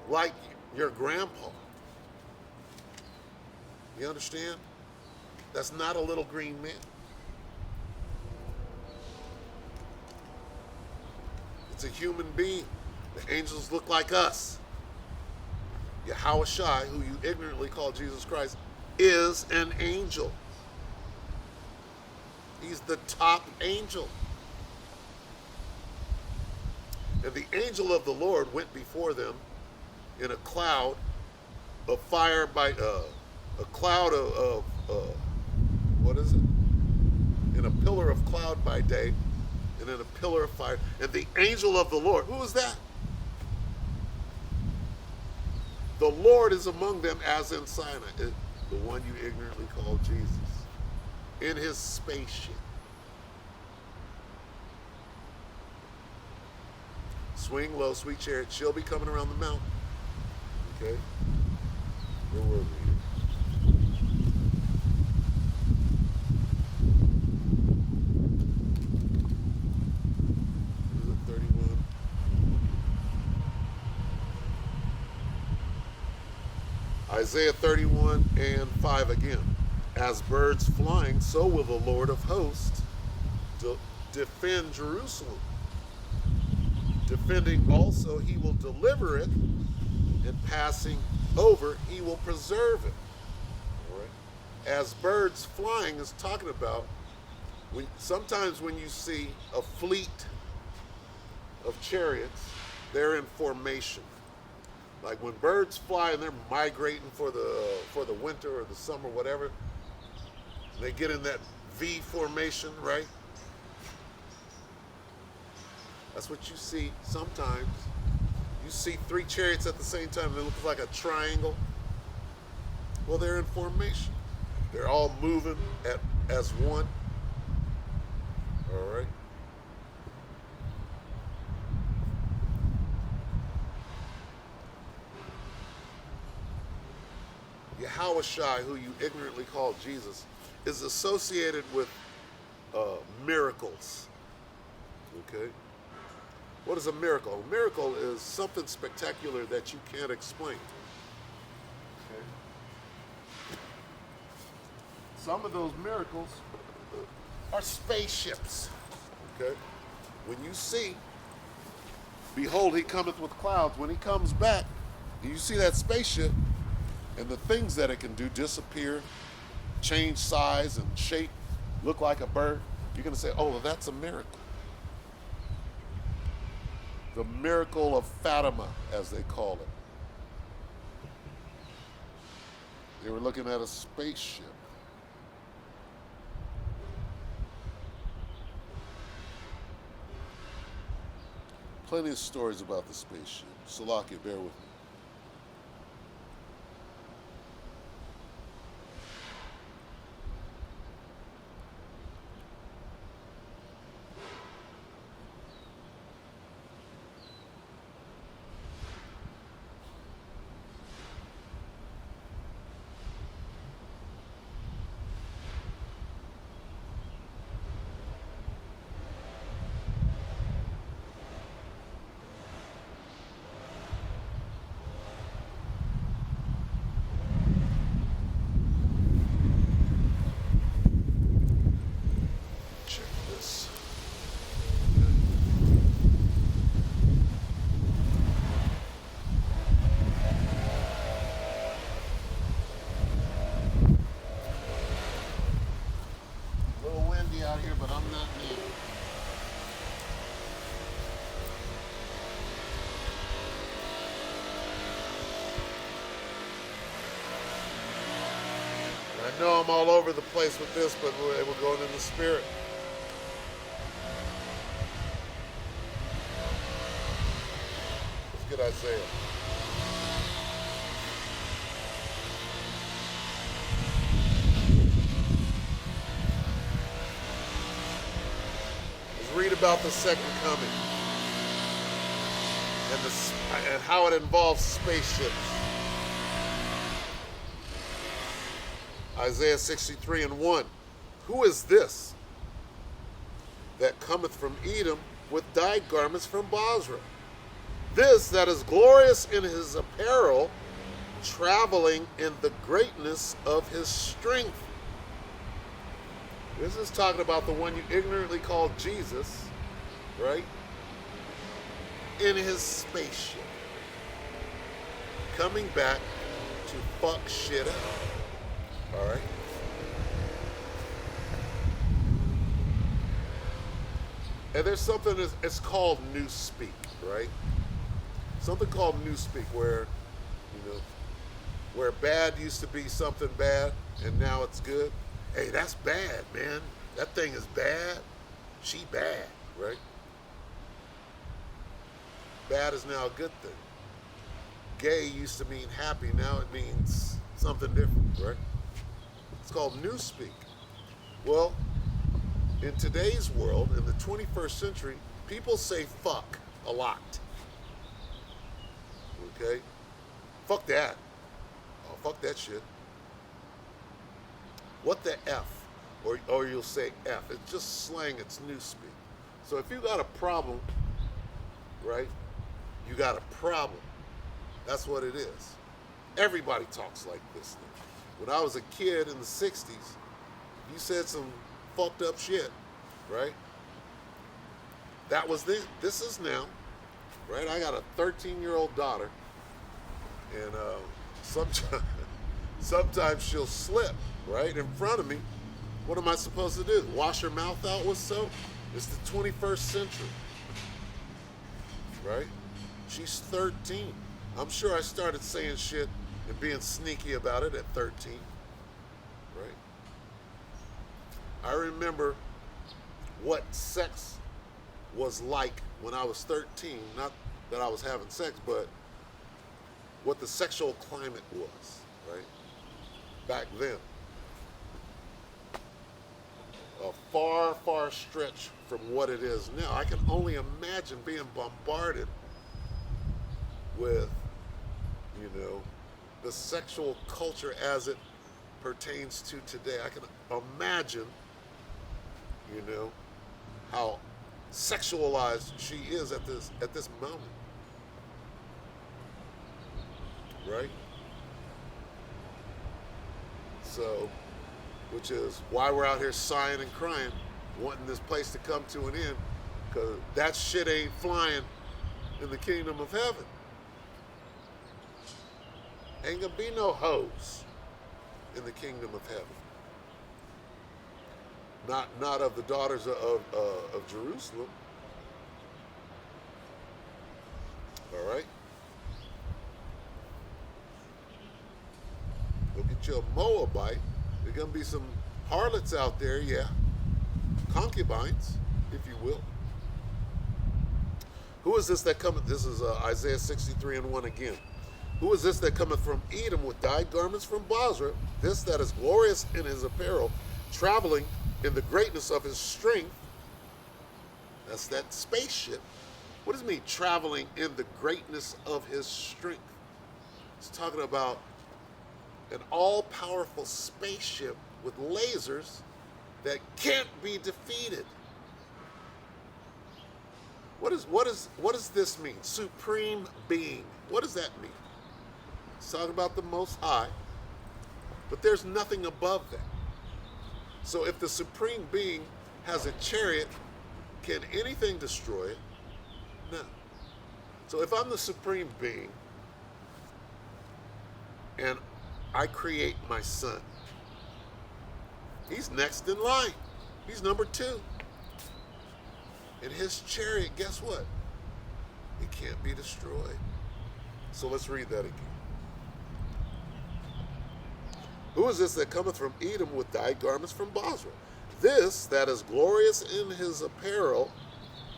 like your grandpa. You understand? That's not a little green man. It's a human being. The angels look like us. Yahushua, who you ignorantly call Jesus Christ, is an angel. He's the top angel. And the angel of the Lord went before them in a cloud of fire by a cloud of what is it? In a pillar of cloud by day, and in a pillar of fire. And the angel of the Lord, who is that? The Lord is among them as in Sinai, the one you ignorantly call Jesus, in his spaceship. Swing low, sweet chariot, she'll be coming around the mountain. Okay? Where were we? Isaiah 31 and 5 again. As birds flying, so will the Lord of hosts defend Jerusalem. Defending also, he will deliver it, and passing over, he will preserve it. All right? As birds flying is talking about, sometimes when you see a fleet of chariots, they're in formation. Like when birds fly and they're migrating for the winter or the summer, whatever, they get in that V formation, right? That's what you see sometimes. You see 3 chariots at the same time, and it looks like a triangle. Well, they're in formation. They're all moving as one. All right. Yahushua, who you ignorantly call Jesus, is associated with miracles. Okay? What is a miracle? A miracle is something spectacular that you can't explain. Okay? Some of those miracles are spaceships. Okay? When you see, behold, he cometh with clouds. When he comes back, you see that spaceship, and the things that it can do disappear, change size and shape, look like a bird. You're going to say, oh, well, that's a miracle. The miracle of Fatima, as they call it. They were looking at a spaceship. Plenty of stories about the spaceship. Salakia, bear with me. I know I'm all over the place with this, but we're going in the spirit. Let's get Isaiah. Let's read about the second coming and how it involves spaceships. Isaiah 63 and 1. Who is this that cometh from Edom with dyed garments from Basra? This that is glorious in his apparel, traveling in the greatness of his strength. This is talking about the one you ignorantly call Jesus, right? In his spaceship. Coming back to fuck shit up. All right. And there's something it's called newspeak, right? Something called newspeak, where where bad used to be something bad, and now it's good. Hey, that's bad, man. That thing is bad. She bad, right? Bad is now a good thing. Gay used to mean happy. Now it means something different, right? It's called newspeak. Well, in today's world, in the 21st century, people say fuck a lot. Okay? Fuck that. Oh, fuck that shit. What the F? Or you'll say F. It's just slang, it's newspeak. So if you got a problem, right? You got a problem. That's what it is. Everybody talks like this now. When I was a kid in the 60s, you said some fucked up shit, right? That was then. This is now, right? I got a 13-year-old daughter, and sometimes, sometimes she'll slip right in front of me. What am I supposed to do? Wash her mouth out with soap? It's the 21st century, right? She's 13. I'm sure I started saying shit and being sneaky about it at 13, right? I remember what sex was like when I was 13. Not that I was having sex, but what the sexual climate was, right? Back then. A far, far stretch from what it is now. I can only imagine being bombarded with, you know, the sexual culture as it pertains to today. I can imagine, you know, how sexualized she is at this moment. Right? So, which is why we're out here sighing and crying, wanting this place to come to an end, because that shit ain't flying in the kingdom of heaven. Ain't gonna be no hoes in the kingdom of heaven. Not of the daughters of Jerusalem. All right? Go get you a Moabite. There's going to be some harlots out there, yeah. Concubines, if you will. Who is this that cometh? This is Isaiah 63:1 again. Who is this that cometh from Edom with dyed garments from Basra? This that is glorious in his apparel, traveling in the greatness of his strength. That's that spaceship. What does it mean, traveling in the greatness of his strength? It's talking about an all-powerful spaceship with lasers that can't be defeated. What does this mean? Supreme being. What does that mean? It's talking about the Most High, but there's nothing above that. So if the Supreme Being has a chariot, can anything destroy it? No. So if I'm the Supreme Being and I create my son, he's next in line. He's number 2. And his chariot, guess what? It can't be destroyed. So let's read that again. Who is this that cometh from Edom with dyed garments from Basra? This that is glorious in his apparel,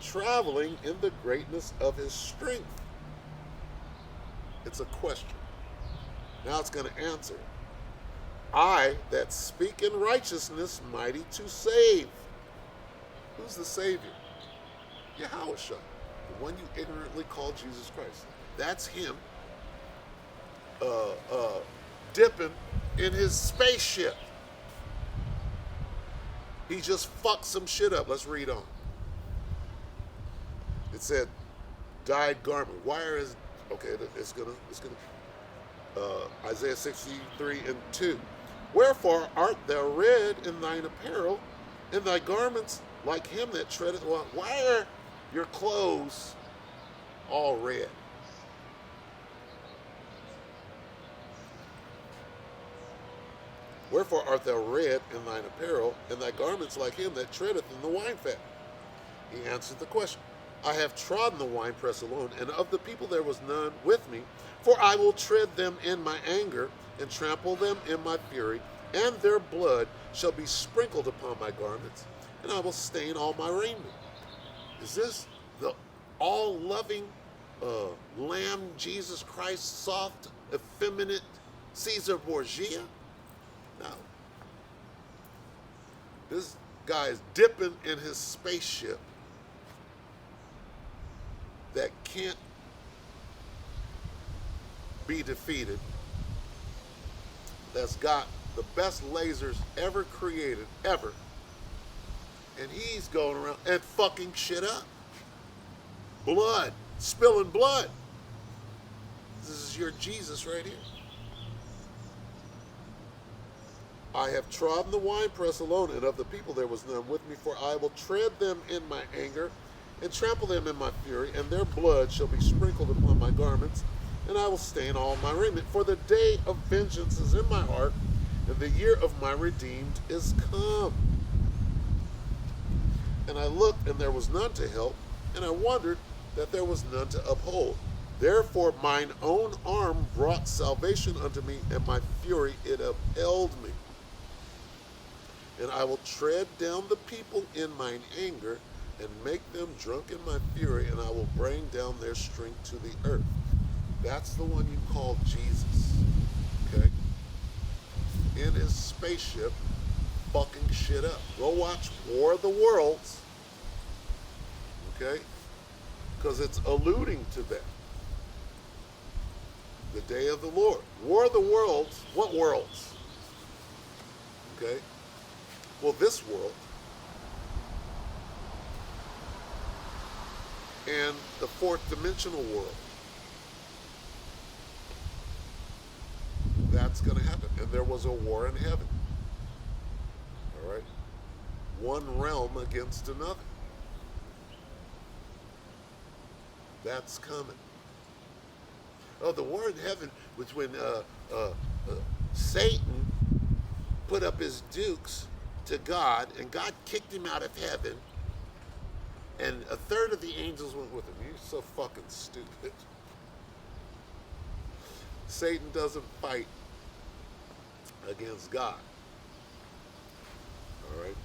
traveling in the greatness of his strength. It's a question. Now it's going to answer. I that speak in righteousness, mighty to save. Who's the Savior? Yahushua, the one you ignorantly call Jesus Christ. That's him dipping in his spaceship. He just fucked some shit up. Let's read on. It said, dyed garment. Why is, okay, it's gonna Isaiah 63:2. Wherefore art thou red in thine apparel, and thy garments like him that treadeth. Well, why are your clothes all red? Wherefore art thou red in thine apparel, and thy garments like him that treadeth in the winefat? He answered the question. I have trodden the winepress alone, and of the people there was none with me. For I will tread them in my anger, and trample them in my fury, and their blood shall be sprinkled upon my garments, and I will stain all my raiment. Is this the all-loving Lamb Jesus Christ, soft, effeminate Caesar Borgia? No. This guy is dipping in his spaceship that can't be defeated, that's got the best lasers ever created, ever, and he's going around and fucking shit up. Blood, spilling blood. This is your Jesus right here. I have trodden the winepress alone, and of the people there was none with me, for I will tread them in my anger, and trample them in my fury, and their blood shall be sprinkled upon my garments, and I will stain all my raiment. For the day of vengeance is in my heart, and the year of my redeemed is come. And I looked, and there was none to help, and I wondered that there was none to uphold. Therefore mine own arm brought salvation unto me, and my fury it upheld me. And I will tread down the people in mine anger, and make them drunk in my fury, and I will bring down their strength to the earth. That's the one you call Jesus. Okay? In his spaceship, fucking shit up. Go watch War of the Worlds. Okay? Because it's alluding to that. The day of the Lord. War of the Worlds. What worlds? Okay? Well, this world. And the fourth dimensional world. That's going to happen. And there was a war in heaven. All right? One realm against another. That's coming. Oh, the war in heaven was when Satan put up his dukes to God, and God kicked him out of heaven, and a third of the angels went with him. You're so fucking stupid. Satan doesn't fight against God. All right?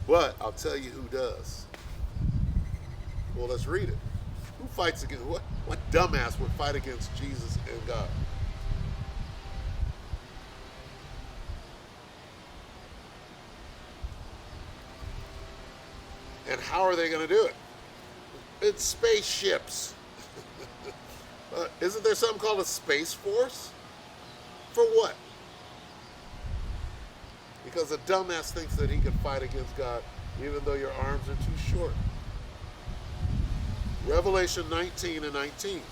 But I'll tell you who does. Well, let's read it. Who fights against, what dumbass would fight against Jesus and God? And how are they going to do it? It's spaceships. Isn't there something called a space force? For what? Because a dumbass thinks that he can fight against God even though your arms are too short. Revelation 19 and 19.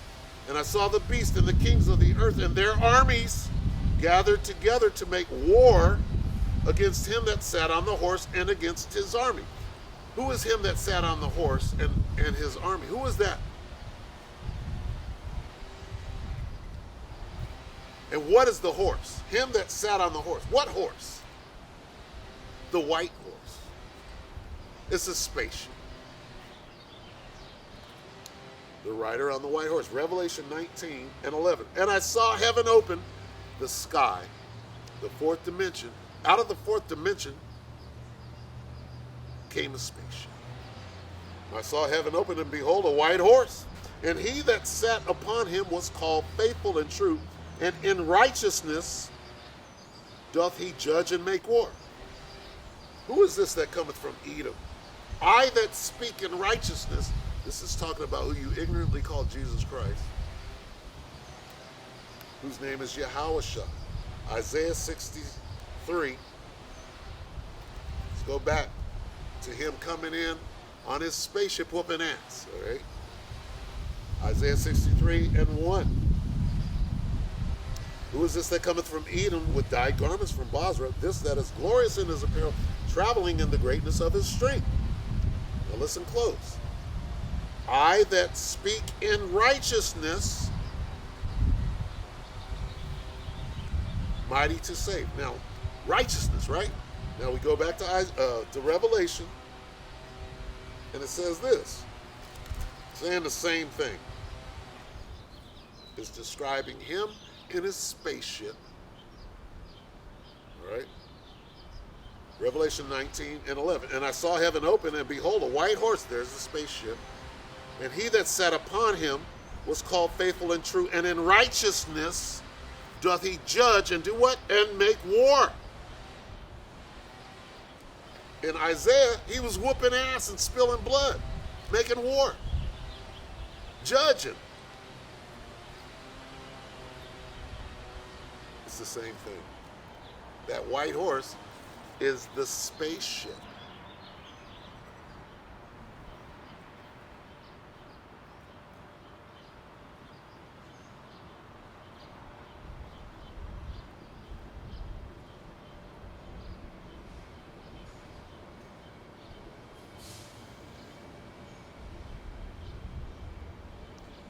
And I saw the beast and the kings of the earth and their armies gathered together to make war against him that sat on the horse and against his army. Who is him that sat on the horse and his army? Who is that? And what is the horse? Him that sat on the horse. What horse? The white horse. It's a spaceship. The rider on the white horse. Revelation 19 and 11. And I saw heaven open, the sky, the fourth dimension. Out of the fourth dimension came a spaceship. I saw heaven open, and behold, a white horse. And he that sat upon him was called Faithful and True, and in righteousness doth he judge and make war. Who is this that cometh from Edom? I that speak in righteousness. This is talking about who you ignorantly call Jesus Christ, whose name is Yahawashah. Isaiah 63. Let's go back to him coming in on his spaceship whooping ass. All right? Isaiah 63 and 1. Who is this that cometh from Edom with dyed garments from Basra? This that is glorious in his apparel, traveling in the greatness of his strength. Now listen close. I that speak in righteousness, mighty to save. Now, righteousness, right? Now we go back to Revelation, and it says this, saying the same thing. It's describing him in his spaceship. All right? Revelation 19 and 11. And I saw heaven open, and behold, a white horse. There's the spaceship. And he that sat upon him was called Faithful and True, and in righteousness doth he judge and do what? And make war. In Isaiah, he was whooping ass and spilling blood, making war, judging. It's the same thing. That white horse is the spaceship.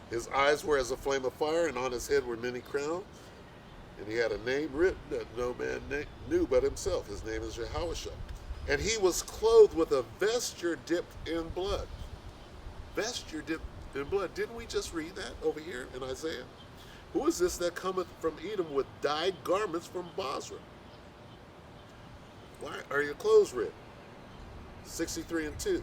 His eyes were as a flame of fire, and on his head were many crowns. And he had a name written that no man knew but himself. His name is Yahushua. And he was clothed with a vesture dipped in blood. Vesture dipped in blood. Didn't we just read that over here in Isaiah? Who is this that cometh from Edom with dyed garments from Basra? Why are your clothes red? 63:2.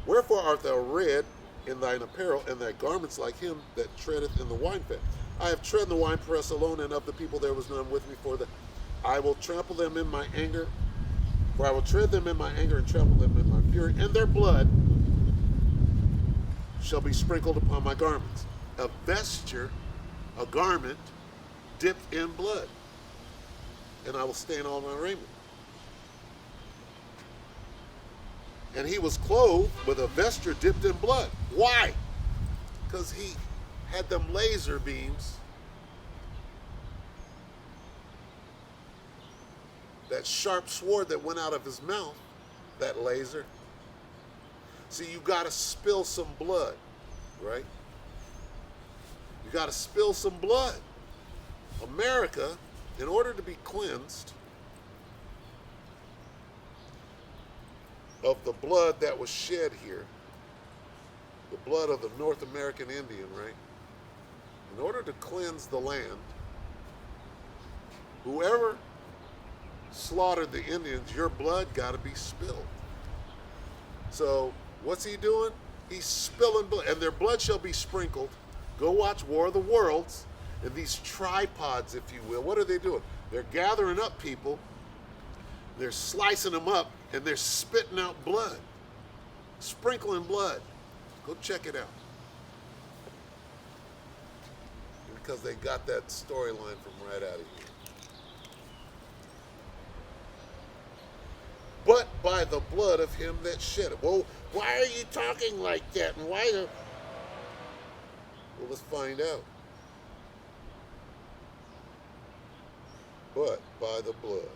Wherefore art thou red in thine apparel, and thy garments like him that treadeth in the winefat? I have tread in the winepress alone, and of the people there was none with me, for that I will trample them in my anger. For I will tread them in my anger and trample them in my fury, and their blood shall be sprinkled upon my garments. A vesture, a garment, dipped in blood, and I will stain all my raiment. And he was clothed with a vesture dipped in blood. Why? Because he had them laser beams that sharp sword that went out of his mouth, that laser. See, you got to spill some blood, right? You got to spill some blood. America, in order to be cleansed of the blood that was shed here, the blood of the North American Indian, right? In order to cleanse the land, whoever slaughtered the Indians, your blood got to be spilled. So what's he doing? He's spilling blood, and their blood shall be sprinkled. Go watch War of the Worlds, and these tripods, if you will, what are they doing? They're gathering up people, they're slicing them up, and they're spitting out blood, sprinkling blood. Go check it out. Because they got that storyline from right out of here. But by the blood of him that shed it. Well, why are you talking like that? And why the... Well, let's find out. But by the blood.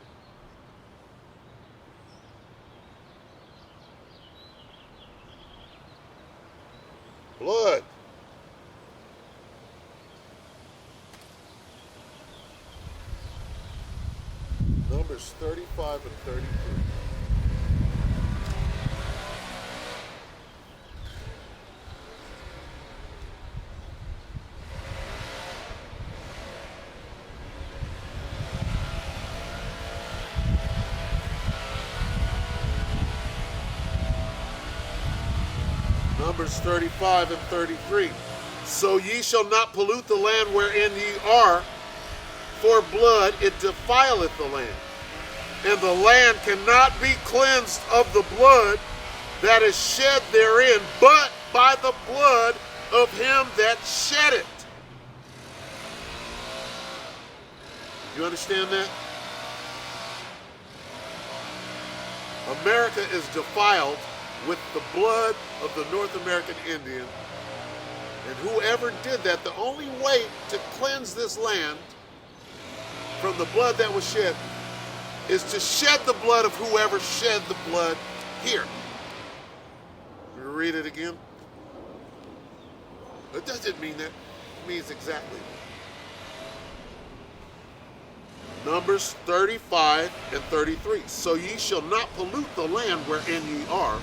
Blood. Numbers 35 and 33. Numbers 35 and 33. So ye shall not pollute the land wherein ye are, for blood it defileth the land. And the land cannot be cleansed of the blood that is shed therein, but by the blood of him that shed it. You understand that? America is defiled with the blood of the North American Indian. And whoever did that, the only way to cleanse this land from the blood that was shed is to shed the blood of whoever shed the blood here. You read it again? It doesn't mean that. It means exactly that. Numbers 35 and 33. So ye shall not pollute the land wherein ye are,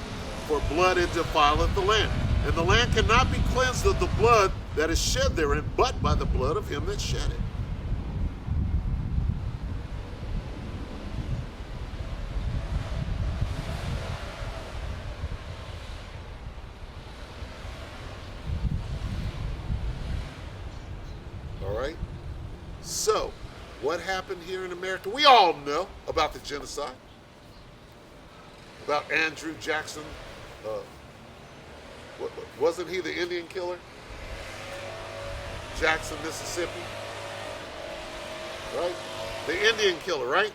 for blood it defileth the land. And the land cannot be cleansed of the blood that is shed therein, but by the blood of him that shed it. All right? So, what happened here in America? We all know about the genocide, about Andrew Jackson. Wasn't he the Indian killer? Jackson, Mississippi. Right? The Indian killer, right?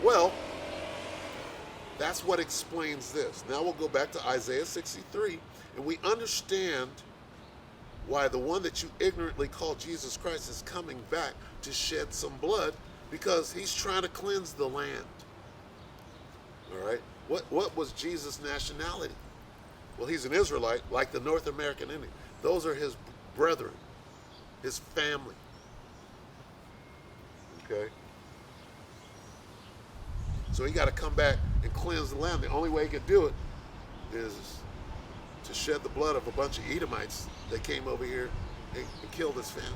Well, that's what explains this. Now we'll go back to Isaiah 63, and we understand why the one that you ignorantly call Jesus Christ is coming back to shed some blood, because he's trying to cleanse the land. All right? What was Jesus' nationality? Well, he's an Israelite, like the North American Indian. Those are his brethren, his family. Okay? So he got to come back and cleanse the land. The only way he could do it is to shed the blood of a bunch of Edomites that came over here and killed his family.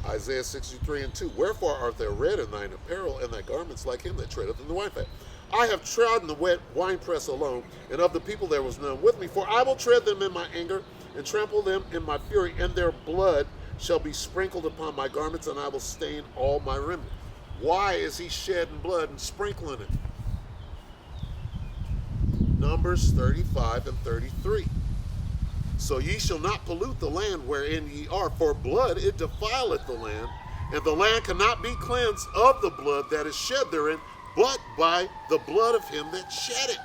Isaiah 63:2. Wherefore art thou red in thine apparel, and thy garments like him that treadeth in the winefat? I have trodden the wet winepress alone, and of the people there was none with me. For I will tread them in my anger, and trample them in my fury, and their blood shall be sprinkled upon my garments, and I will stain all my remnant. Why is he shedding blood and sprinkling it? Numbers 35 and 33. So ye shall not pollute the land wherein ye are, for blood it defileth the land, and the land cannot be cleansed of the blood that is shed therein, but by the blood of him that shed it.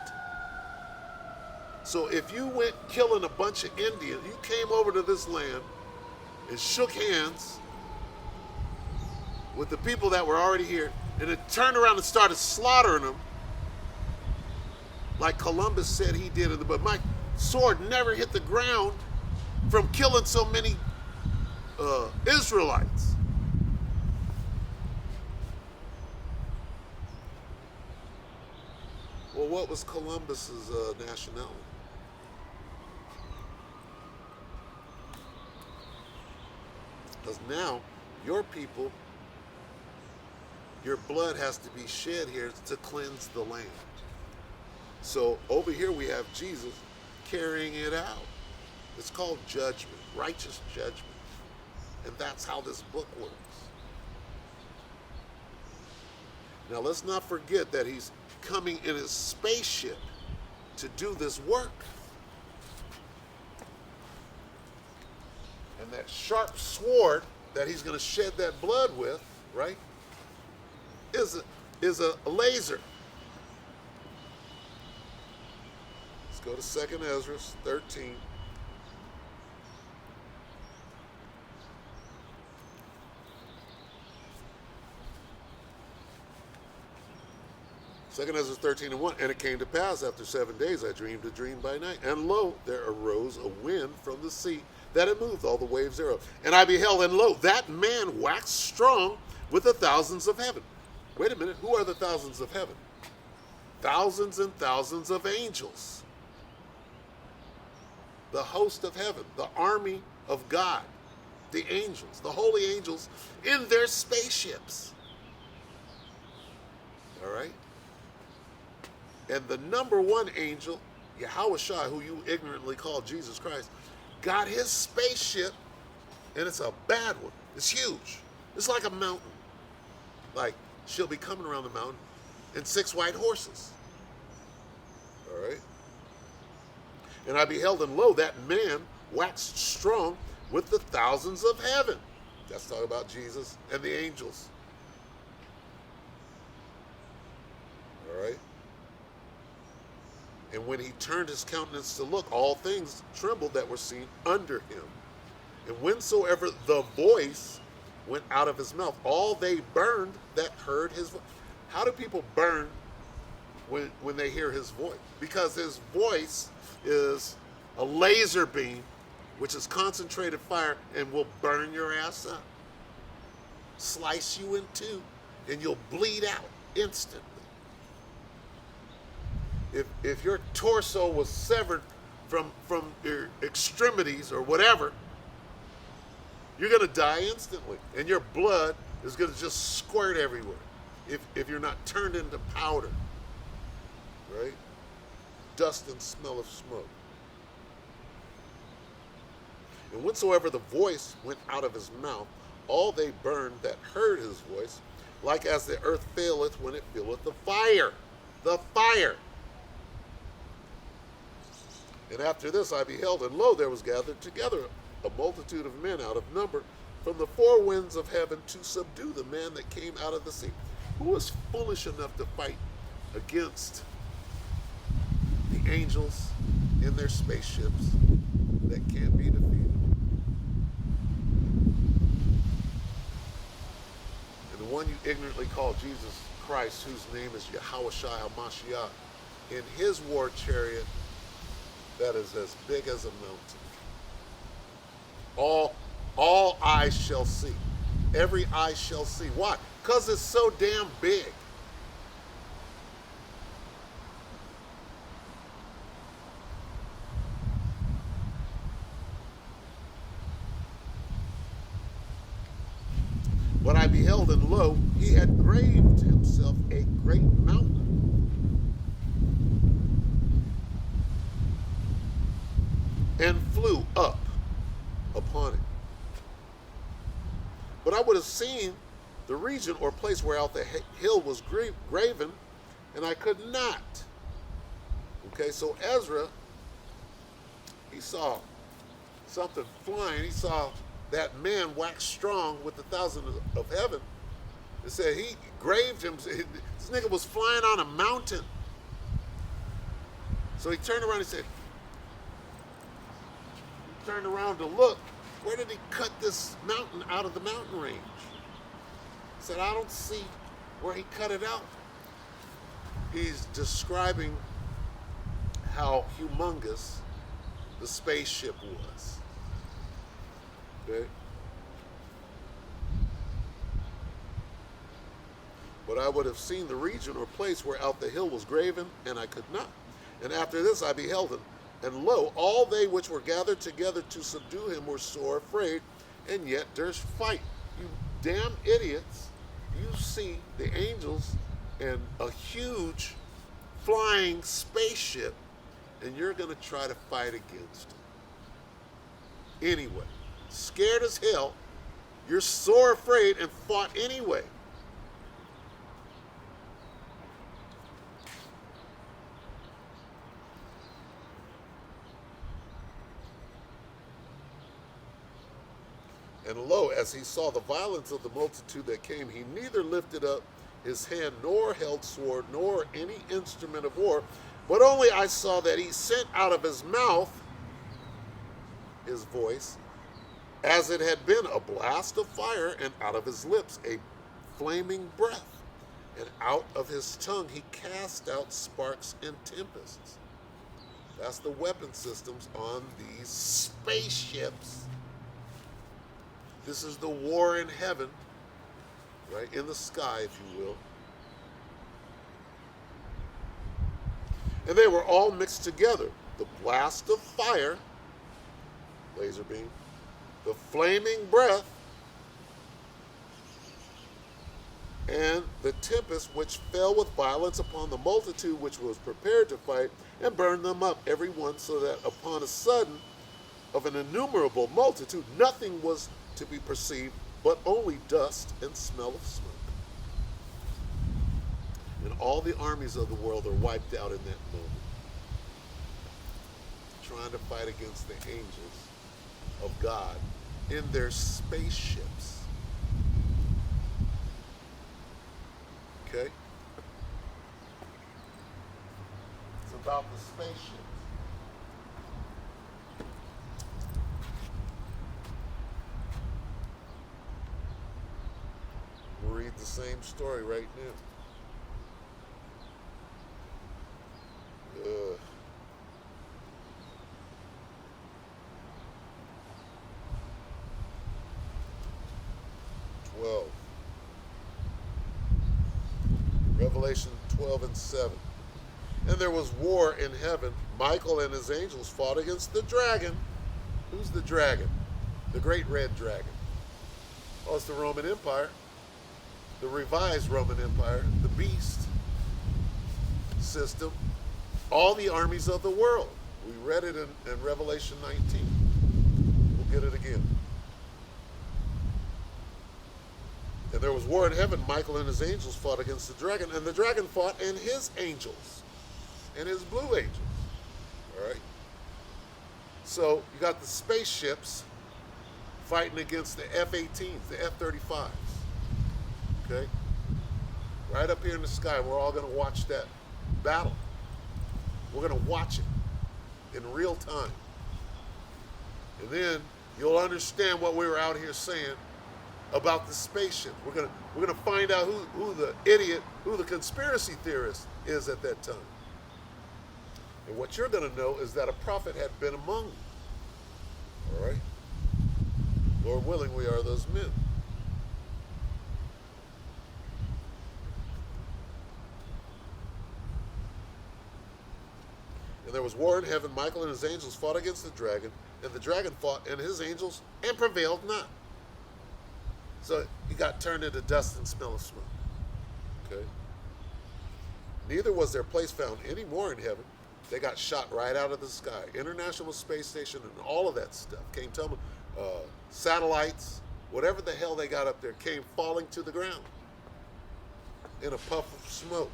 So if you went killing a bunch of Indians, you came over to this land and shook hands with the people that were already here, and then turned around and started slaughtering them, like Columbus said he did in the book. My sword never hit the ground from killing so many Israelites. Well, what was Columbus's nationality? Because now your people, your blood has to be shed here to cleanse the land. So over here we have Jesus carrying it out. It's called judgment, righteous judgment. And that's how this book works. Now let's not forget that he's coming in his spaceship to do this work. And that sharp sword that he's going to shed that blood with, right, is a laser. Let's go to 2 Ezra 13. Second Ezra 13:1, and it came to pass after 7 days I dreamed a dream by night, and lo, there arose a wind from the sea, that it moved all the waves thereof. And I beheld, and lo, that man waxed strong with the thousands of heaven. Wait a minute, who are the thousands of heaven? Thousands and thousands of angels. The host of heaven, the army of God, the angels, the holy angels in their spaceships. All right? And the number one angel, Yahushua, who you ignorantly call Jesus Christ, got his spaceship, and it's a bad one. It's huge. It's like a mountain. Like, she'll be coming around the mountain in 6 white horses. All right? And I beheld, and lo, that man waxed strong with the thousands of heaven. That's talking about Jesus and the angels. All right? And when he turned his countenance to look, all things trembled that were seen under him. And whensoever the voice went out of his mouth, all they burned that heard his voice. How do people burn when they hear his voice? Because his voice is a laser beam, which is concentrated fire, and will burn your ass up. Slice you in two, and you'll bleed out instantly. If your torso was severed from your extremities or whatever, you're going to die instantly. And your blood is going to just squirt everywhere if you're not turned into powder. Right? Dust and smell of smoke. And whensoever the voice went out of his mouth, all they burned that heard his voice, like as the earth faileth when it filleth the fire. The fire. And after this I beheld, and lo, there was gathered together a multitude of men out of number from the 4 winds of heaven to subdue the man that came out of the sea. Who was foolish enough to fight against the angels in their spaceships that can't be defeated? one you ignorantly call Jesus Christ, whose name is Yahushua HaMashiach, in his war chariot that is as big as a mountain. All eyes shall see. Every eye shall see. Why? Because it's so damn big. But I beheld, and lo, he had graved himself a great mountain, and flew up upon it. But I would have seen the region or place whereout the hill was graven, and I could not. Okay, so Ezra, he saw something flying. He saw that man wax strong with the thousand of heaven. It said he graved him. This nigga was flying on a mountain. So he turned around and said, he turned around to look. Where did he cut this mountain out of the mountain range? He said, I don't see where he cut it out. He's describing how humongous the spaceship was. Okay. But I would have seen the region or place where out the hill was graven, and I could not. And after this I beheld him, and lo, all they which were gathered together to subdue him were sore afraid, and yet durst fight. You damn idiots. You see the angels and a huge flying spaceship, and you're going to try to fight against them. Anyway. Scared as hell, you're sore afraid and fought anyway. And lo, as he saw the violence of the multitude that came, he neither lifted up his hand, nor held sword, nor any instrument of war, but only I saw that he sent out of his mouth, his voice, as it had been a blast of fire, and out of his lips a flaming breath, and out of his tongue he cast out sparks and tempests. That's the weapon systems on these spaceships. This is the war in heaven, right, in the sky, if you will. And they were all mixed together. The blast of fire, laser beam, the flaming breath, and the tempest which fell with violence upon the multitude which was prepared to fight, and burned them up every one, so that upon a sudden of an innumerable multitude nothing was to be perceived, but only dust and smell of smoke. And all the armies of the world are wiped out in that moment, trying to fight against the angels of God in their spaceships. Okay? It's about the spaceships. We'll read the same story right now. 12. Revelation 12 and 7. And there was war in heaven. Michael and his angels fought against the dragon. Who's the dragon? The great red dragon. Oh, it's the Roman Empire. The revised Roman Empire. The beast system. All the armies of the world. We read it in Revelation 19. We'll get it again. And there was war in heaven. Michael and his angels fought against the dragon, and the dragon fought and his angels, and his blue angels. All right? So you got the spaceships fighting against the F-18s, the F-35s. Okay? Right up here in the sky, we're all going to watch that battle. We're going to watch it in real time. And then you'll understand what we were out here saying about the spaceship. We're gonna find out who the idiot, who the conspiracy theorist is at that time. And what you're gonna know is that a prophet had been among you. All right? Lord willing, we are those men. And there was war in heaven. Michael and his angels fought against the dragon, and the dragon fought and his angels and prevailed not. So he got turned into dust and smell of smoke. Okay? Neither was their place found any more in heaven. They got shot right out of the sky. International Space Station and all of that stuff came tumbling. Satellites, whatever the hell they got up there, came falling to the ground in a puff of smoke.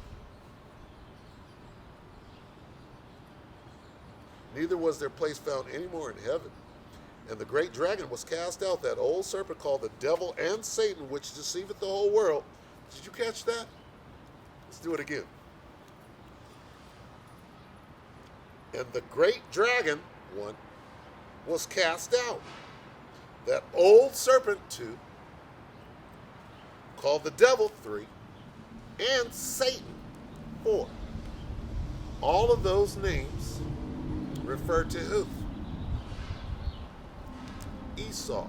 Neither was their place found any more in heaven. And the great dragon was cast out, that old serpent called the devil and Satan, which deceiveth the whole world. Did you catch that? Let's do it again. And the great dragon, 1, was cast out. That old serpent, 2, called the devil, 3, and Satan, 4. All of those names refer to who? Esau,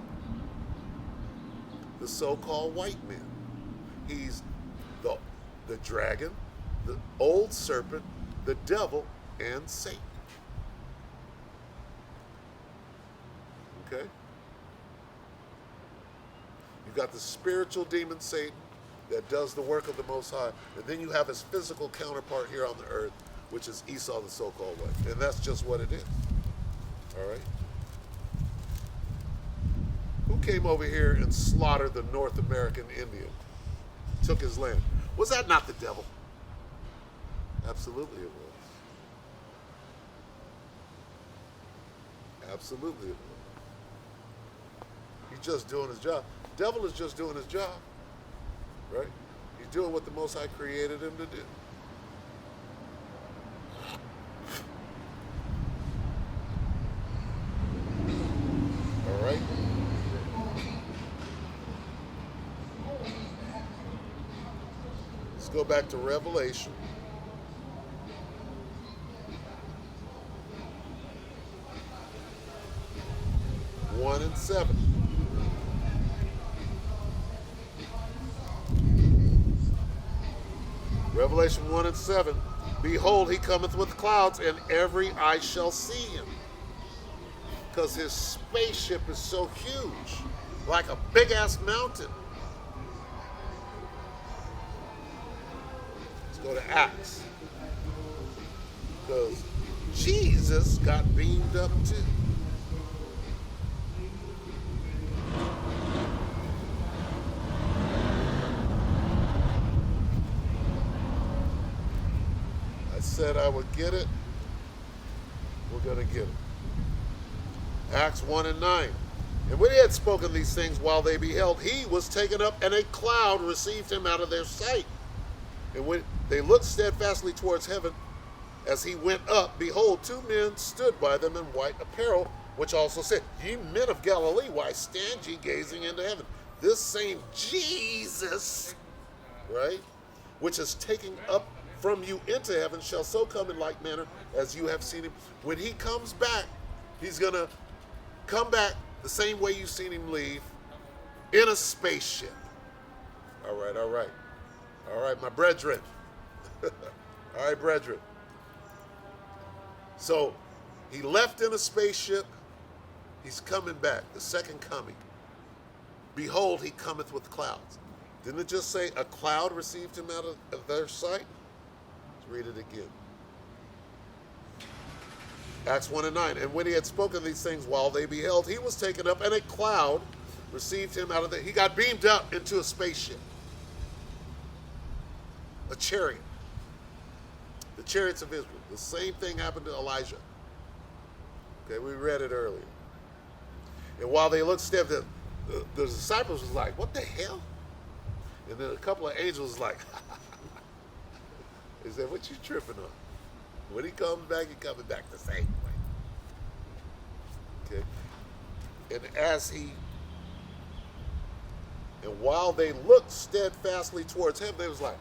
the so-called white man. He's the dragon, the old serpent, the devil, and Satan. Okay? You've got the spiritual demon Satan that does the work of the Most High, and then you have his physical counterpart here on the earth, which is Esau, the so-called white. And that's just what it is. All right? Who came over here and slaughtered the North American Indian? Took his land. Was that not the devil? Absolutely it was. Absolutely it was. He's just doing his job. Devil is just doing his job. Right? He's doing what the Most High created him to do. All right? Let's go back to Revelation. One and 7. Revelation 1 and 7. Behold, he cometh with clouds, and every eye shall see him. Because his spaceship is so huge, like a big-ass mountain. Let's go to Acts. Because Jesus got beamed up too. Said I would get it. We're going to get it. Acts 1 and 9. And when he had spoken these things while they beheld, he was taken up, and a cloud received him out of their sight. And when they looked steadfastly towards heaven, as he went up, behold, 2 men stood by them in white apparel, which also said, Ye men of Galilee, why stand ye gazing into heaven? This same Jesus, right, which is taking up from you into heaven shall so come in like manner as you have seen him. When he comes back, he's going to come back the same way you've seen him leave, in a spaceship. All right, all right. All right, my brethren. All right, brethren. So he left in a spaceship. He's coming back, the second coming. Behold, he cometh with clouds. Didn't it just say a cloud received him out of their sight? Read it again. Acts 1 and 9. And when he had spoken these things while they beheld, he was taken up, and a cloud received him out of he got beamed up into a spaceship. A chariot. The chariots of Israel. The same thing happened to Elijah. Okay, we read it earlier. And while they looked steadfast, the disciples was like, what the hell? And then a couple of angels was like, he said, what you tripping on? When he comes back, he coming back the same way. Okay? And And while they looked steadfastly towards heaven, they was like,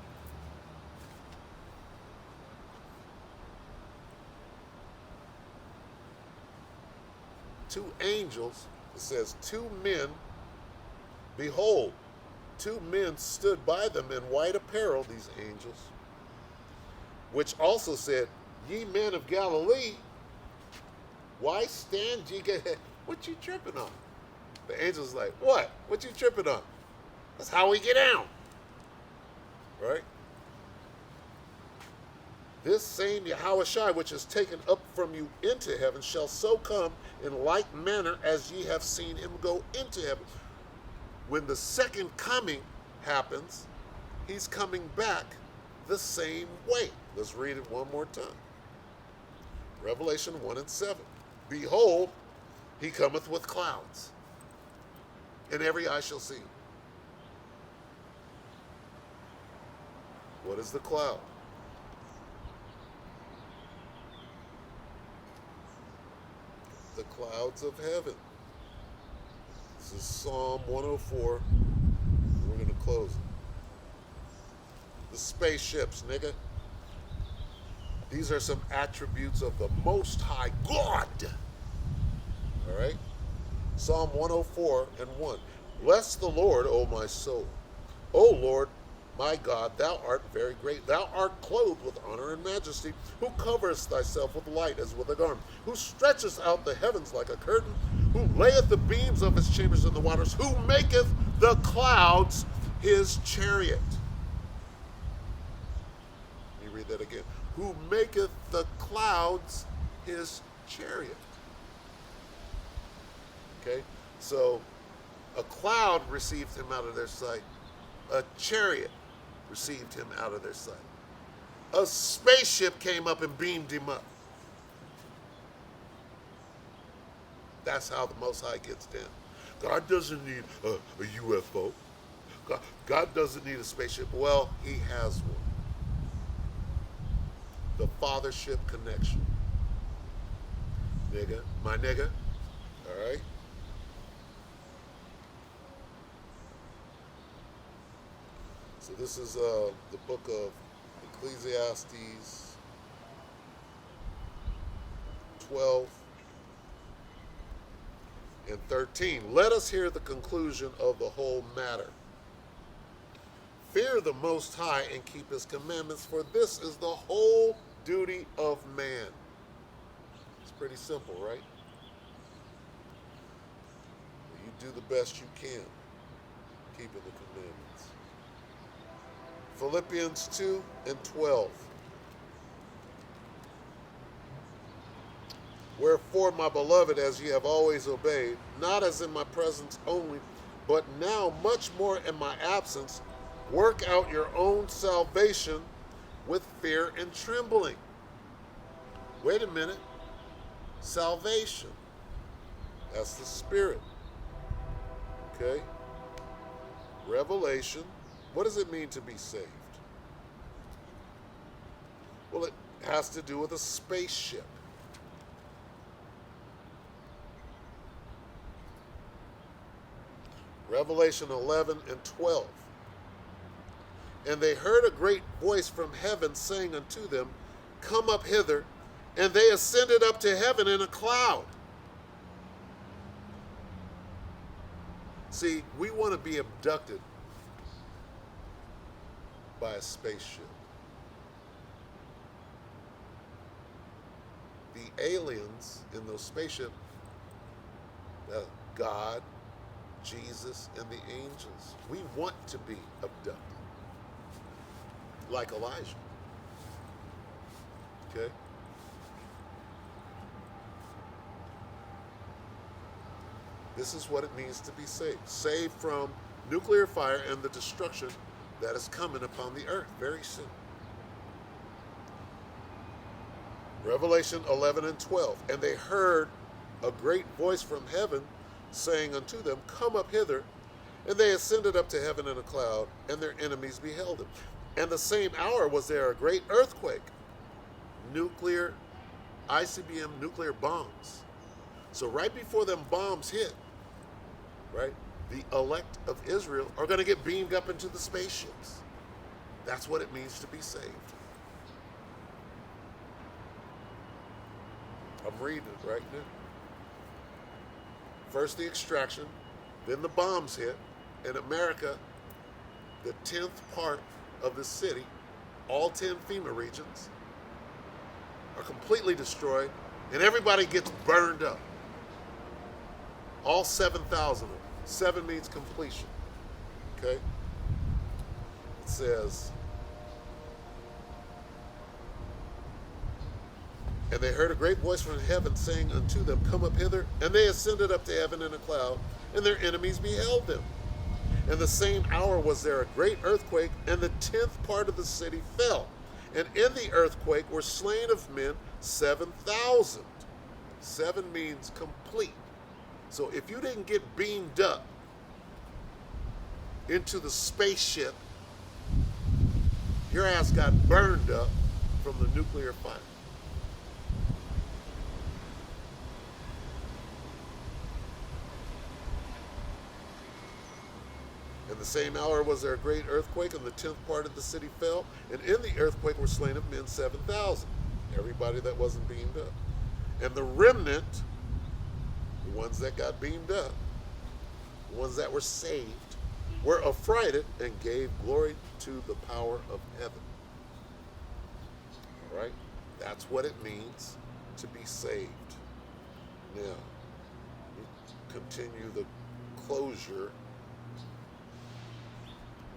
two angels, it says, two men, behold, two men stood by them in white apparel, these angels, which also said, ye men of Galilee, why stand ye? What you tripping on? The angel's like, what? What you tripping on? That's how we get down. Right? This same Yahushua, which is taken up from you into heaven, shall so come in like manner as ye have seen him go into heaven. When the second coming happens, he's coming back the same way. Let's read it one more time. Revelation 1 and 7. Behold, he cometh with clouds, and every eye shall see him. What is the cloud? The clouds of heaven. This is Psalm 104. We're going to close it. The spaceships, nigga. These are some attributes of the Most High God. All right? Psalm 104 and 1. Bless the Lord, O my soul. O Lord, my God, thou art very great. Thou art clothed with honor and majesty, who coverest thyself with light as with a garment, who stretchest out the heavens like a curtain, who layeth the beams of his chambers in the waters, who maketh the clouds his chariot. Let me read that again. Who maketh the clouds his chariot. Okay? So, a cloud received him out of their sight. A chariot received him out of their sight. A spaceship came up and beamed him up. That's how the Most High gets down. God doesn't need a UFO. God doesn't need a spaceship. Well, he has one. The fathership connection. Nigga, my nigga. All right? So this is the book of Ecclesiastes 12 and 13. Let us hear the conclusion of the whole matter. Fear the Most High and keep his commandments, for this is the whole duty of man. It's pretty simple, right? You do the best you can, keeping the commandments. Philippians 2 and 12. Wherefore, my beloved, as ye have always obeyed, not as in my presence only, but now much more in my absence, work out your own salvation with fear and trembling. Wait a minute. Salvation. That's the Spirit. Okay? Revelation. What does it mean to be saved? Well, it has to do with a spaceship. Revelation 11 and 12. And they heard a great voice from heaven saying unto them, come up hither. And they ascended up to heaven in a cloud. See, we want to be abducted by a spaceship. The aliens in those spaceships, God, Jesus, and the angels, we want to be abducted. Like Elijah. Okay? This is what it means to be saved. Saved from nuclear fire and the destruction that is coming upon the earth very soon. Revelation 11 and 12. And they heard a great voice from heaven saying unto them, come up hither. And they ascended up to heaven in a cloud, and their enemies beheld him. And the same hour was there a great earthquake, nuclear, ICBM nuclear bombs. So right before them bombs hit, right, the elect of Israel are going to get beamed up into the spaceships. That's what it means to be saved. I'm reading it right now. First the extraction, then the bombs hit. In America, the 10th part of the city, all 10 FEMA regions, are completely destroyed, and everybody gets burned up. All 7,000 of them. 7 means completion. Okay? It says, and they heard a great voice from heaven saying unto them, Come up hither. And they ascended up to heaven in a cloud, and their enemies beheld them. And the same hour was there a great earthquake, and the 10th part of the city fell. And in the earthquake were slain of men 7,000. 7 means complete. So if you didn't get beamed up into the spaceship, your ass got burned up from the nuclear fire. In the same hour was there a great earthquake, and the 10th part of the city fell, and in the earthquake were slain of men 7,000. Everybody that wasn't beamed up. And the remnant, the ones that got beamed up, the ones that were saved, were affrighted and gave glory to the power of heaven. All right? That's what it means to be saved. Now, continue the closure.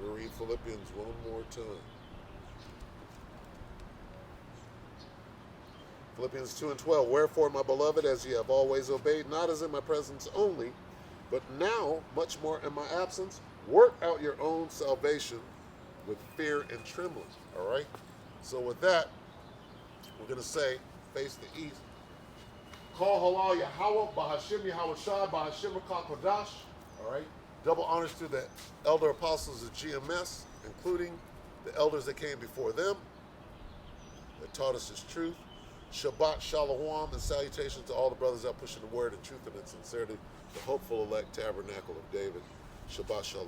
We'll read Philippians one more time. Philippians 2:12. Wherefore, my beloved, as ye have always obeyed, not as in my presence only, but now much more in my absence, work out your own salvation with fear and trembling. All right? So with that, we're going to say, face the east. Call halal Yahweh, Bahashim Yahweh Bahashim Kodash. All right? Double honors to the elder apostles of GMS, including the elders that came before them, that taught us His truth. Shabbat Shalom and salutations to all the brothers out pushing the word in truth and in sincerity, the hopeful elect tabernacle of David. Shabbat Shalom.